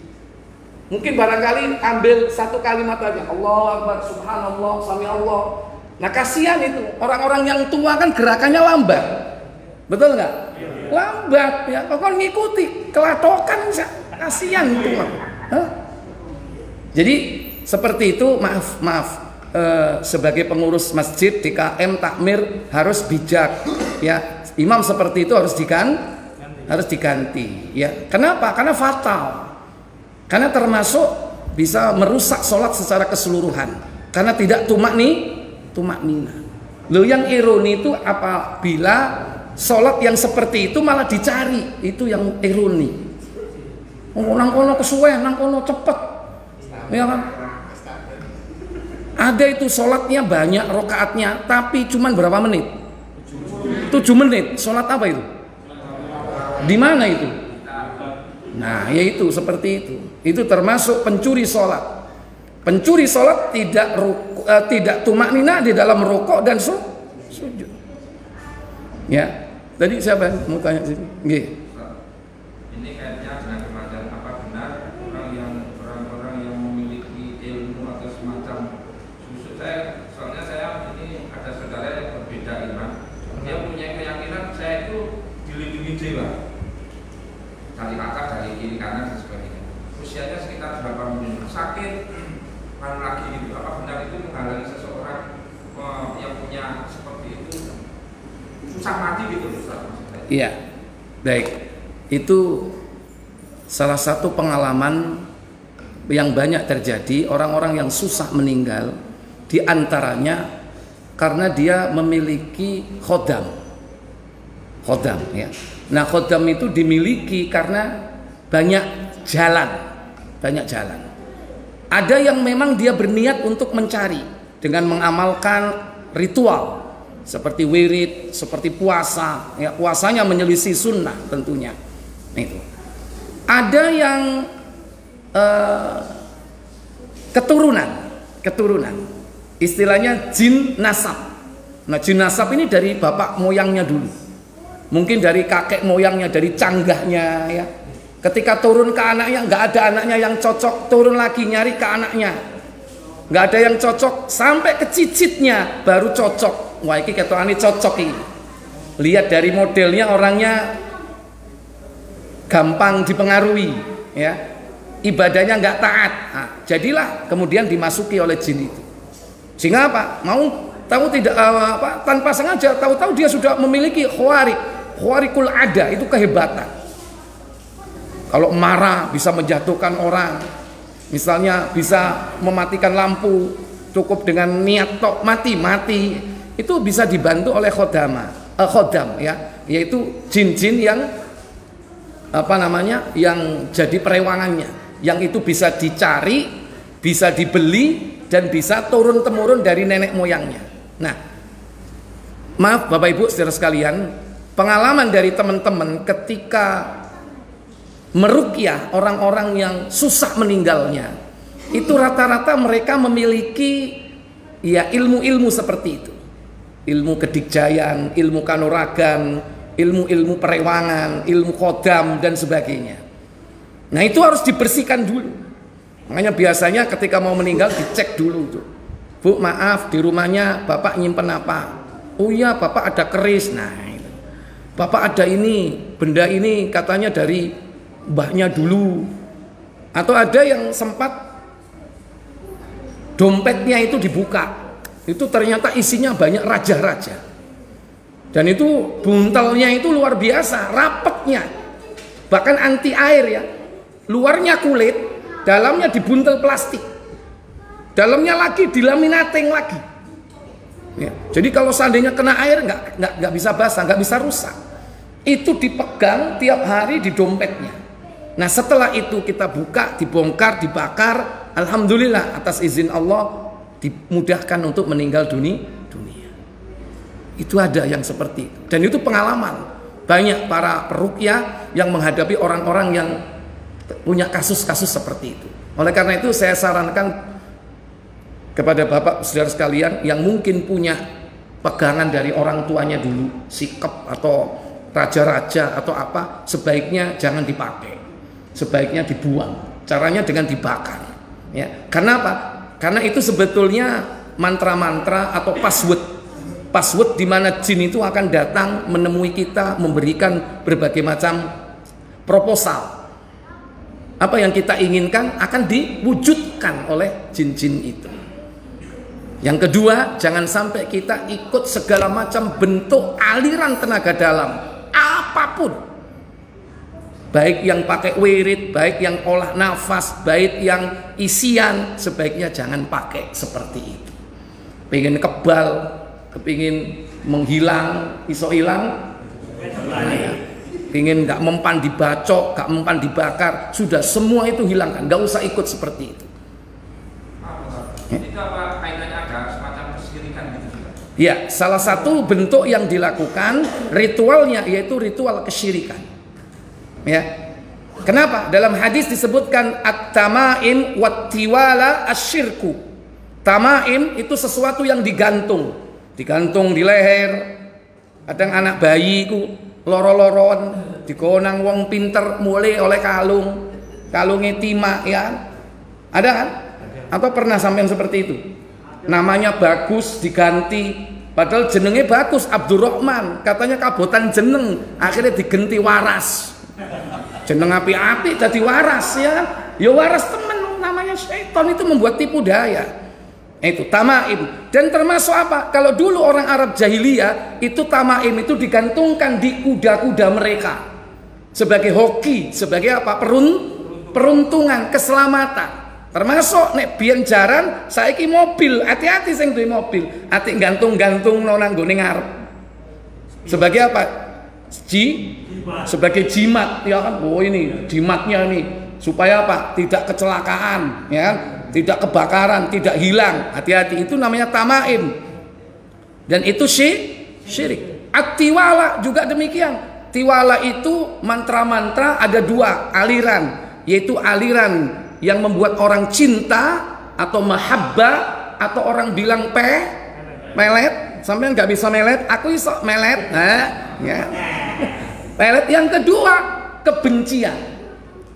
Mungkin barangkali ambil satu kalimat aja, Allah Akbar, Subhanallah, Sami Allah. Nah kasihan itu orang-orang yang tua kan gerakannya lambat, betul nggak? Lambat ya, kok ngikuti kelatokan, kasihan itu. Jadi seperti itu, maaf. Sebagai pengurus masjid DKM takmir harus bijak ya, imam seperti itu harus diganti ya. Kenapa? Karena fatal, karena termasuk bisa merusak sholat secara keseluruhan karena tidak tumaknina. Loh, yang ironi itu apabila sholat yang seperti itu malah dicari, itu yang ironi. Nang kono kesuwen, nang kono cepet ya kan. Ada itu sholatnya banyak rokaatnya, tapi cuman berapa menit? 7 menit. Sholat apa itu? Di mana itu? Nah, yaitu seperti itu. Itu termasuk pencuri sholat. Pencuri sholat tidak tumaknina di dalam rukuk dan sujud. Ya, tadi siapa yang mau tanya sini? Nggih. Ini kayaknya dengan kematian apa benar orang-orang yang memiliki ilmu atau semacam. Soalnya saya ini ada saudara yang berbeda iman. Dia punya keyakinan saya itu dilindungi dewa dari akar, dari kiri kanan dan sebagainya. Usianya sekitar 80 sakit lagi gitu. Apa benar itu menghalangi seseorang yang punya seperti itu susah mati gitu Ustaz? Iya, baik. Itu salah satu pengalaman yang banyak terjadi, orang-orang yang susah meninggal. Di antaranya karena dia memiliki khodam ya. Nah khodam itu dimiliki karena banyak jalan. Ada yang memang dia berniat untuk mencari dengan mengamalkan ritual seperti wirid, seperti puasa ya, puasanya menyelisih sunnah tentunya. Itu ada yang keturunan istilahnya jin nasab. Nah jin nasab ini dari bapak moyangnya dulu, mungkin dari kakek moyangnya, dari canggahnya ya. Ketika turun ke anaknya, nggak ada anaknya yang cocok, turun lagi nyari ke anaknya, nggak ada yang cocok, sampai ke cicitnya baru cocok. Wah ini ketokane cocok ini. Lihat dari modelnya, orangnya gampang dipengaruhi ya, ibadahnya nggak taat. Nah, jadilah kemudian dimasuki oleh jin itu. Sehingga apa? Mau tanpa sengaja, tahu-tahu dia sudah memiliki khawarikul ada, itu kehebatan. Kalau marah bisa menjatuhkan orang, misalnya bisa mematikan lampu, cukup dengan niat tok mati, itu bisa dibantu oleh khodam ya, yaitu jin-jin yang yang jadi perewangannya, yang itu bisa dicari, bisa dibeli, dan bisa turun temurun dari nenek moyangnya. Nah, maaf Bapak Ibu saudara sekalian, pengalaman dari teman-teman ketika meruqyah orang-orang yang susah meninggalnya, itu rata-rata mereka memiliki ya ilmu-ilmu seperti itu, ilmu kedikjayan, ilmu kanuragan, ilmu-ilmu perewangan, ilmu khodam dan sebagainya. Nah, itu harus dibersihkan dulu. Makanya biasanya ketika mau meninggal dicek dulu tuh. Bu, maaf, di rumahnya Bapak nyimpen apa? Oh iya, Bapak ada keris. Nah, itu. Bapak ada ini, benda ini katanya dari mbahnya dulu. Atau ada yang sempat dompetnya itu dibuka. Itu ternyata isinya banyak raja-raja. Dan itu buntelnya itu luar biasa, rapetnya. Bahkan anti air ya. Luarnya kulit, dalamnya dibuntel plastik, dalamnya lagi dilaminating lagi. Ya, jadi kalau seandainya kena air nggak bisa basah, nggak bisa rusak. Itu dipegang tiap hari di dompetnya. Nah, setelah itu kita buka, dibongkar, dibakar. Alhamdulillah atas izin Allah dimudahkan untuk meninggal dunia. Itu ada yang seperti itu. Dan itu pengalaman banyak para peruqyah yang menghadapi orang-orang yang punya kasus-kasus seperti itu. Oleh karena itu saya sarankan kepada Bapak saudara sekalian yang mungkin punya pegangan dari orang tuanya dulu, sikap atau raja-raja atau apa, sebaiknya jangan dipakai, sebaiknya dibuang. Caranya dengan dibakar. Ya. Karena apa? Karena itu sebetulnya mantra-mantra atau password di mana jin itu akan datang menemui kita, memberikan berbagai macam proposal. Apa yang kita inginkan akan diwujudkan oleh jin-jin itu. Yang kedua, jangan sampai kita ikut segala macam bentuk aliran tenaga dalam, apapun. Baik yang pakai wirid, baik yang olah nafas, baik yang isian, sebaiknya jangan pakai seperti itu. Pengen kebal, kepingin menghilang, iso hilang, nah ya. Ingin nggak mempan dibacok, nggak mempan dibakar, sudah semua itu hilangkan, nggak usah ikut seperti itu. Itu apa kaitannya ada semacam kesyirikan gitu juga? Ya, salah satu bentuk yang dilakukan ritualnya yaitu ritual kesyirikan. Ya, kenapa? Dalam hadis disebutkan at-tamaim wat-tiwala asyirku. Tamaim itu sesuatu yang digantung di leher. Kadang anak bayiku loro-loron digonang wong pinter mulai oleh kalungnya timah ya, ada kan? Atau pernah sampean seperti itu? Namanya bagus diganti, padahal jenenge bagus Abdurrahman, katanya kabotan jeneng, akhirnya digenti Waras. Jeneng api-api jadi Waras ya kan? Ya waras temen, namanya syaitan, itu membuat tipu daya. Itu tamaim. Dan termasuk apa? Kalau dulu orang Arab jahiliyah itu tamaim itu digantungkan di kuda-kuda mereka sebagai hoki, sebagai apa? Peruntungan, keselamatan. Termasuk nek biyen jaran saiki mobil, hati-hati sing duwe mobil, ati gantung-gantung nang nggone ngarep. Sebagai apa? Sebagai jimat ya kan? Oh ini jimatnya ini supaya apa? Tidak kecelakaan, ya kan? Tidak kebakaran, tidak hilang. Hati-hati, itu namanya tamaim. Dan itu syirik. At-tiwala juga demikian. Tiwala itu mantra-mantra ada dua aliran, yaitu aliran yang membuat orang cinta atau mahabbah, atau orang bilang melet. Sampai nggak bisa melet, aku iso melet. Nah, ya. Melet yang kedua, kebencian.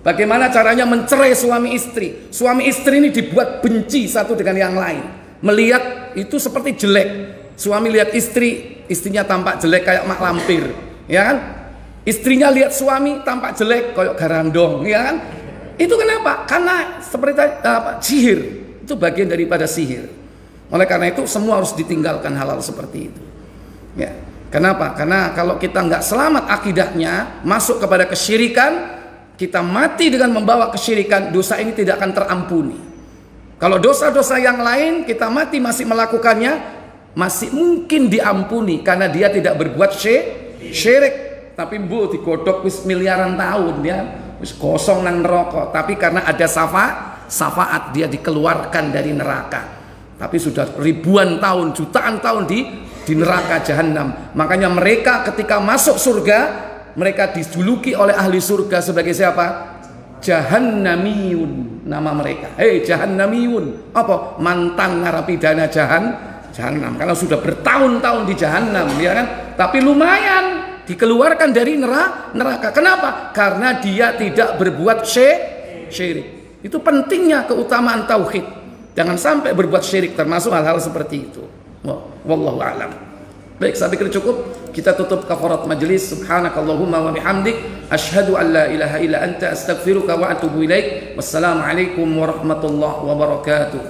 Bagaimana caranya mencerai suami istri? Suami istri ini dibuat benci satu dengan yang lain. Melihat itu seperti jelek. Suami lihat istri, istrinya tampak jelek kayak mak lampir, ya kan? Istrinya lihat suami tampak jelek kayak garandong, ya kan? Itu kenapa? Karena seperti sihir. Itu bagian daripada sihir. Oleh karena itu semua harus ditinggalkan hal-hal seperti itu. Ya. Kenapa? Karena kalau kita nggak selamat akidahnya, masuk kepada kesyirikan, kita mati dengan membawa kesyirikan, dosa ini tidak akan terampuni. Kalau dosa-dosa yang lain kita mati masih melakukannya, masih mungkin diampuni karena dia tidak berbuat syirik. Tapi bu digodok wis miliaran tahun ya, wis kosong nang neraka. Tapi karena ada syafaat dia dikeluarkan dari neraka. Tapi sudah ribuan tahun, jutaan tahun di neraka jahanam. Makanya mereka ketika masuk surga, mereka dijuluki oleh ahli surga sebagai siapa? Jahannamiyun, nama mereka. Jahannamiyun. Apa? Mantan narapidana jahanam. Karena sudah bertahun-tahun di jahanam, ya kan? Tapi lumayan dikeluarkan dari neraka. Kenapa? Karena dia tidak berbuat syirik. Itu pentingnya keutamaan tauhid. Jangan sampai berbuat syirik, termasuk hal-hal seperti itu. Wallahu a'lam. Baik, saya pikir cukup. Kita tutup kafarat majlis. Subhanakallahumma wa bihamdik, asyhadu an la ilaha illa anta, astaghfiruka wa atubu ilaik. Wassalamualaikum warahmatullahi wabarakatuh.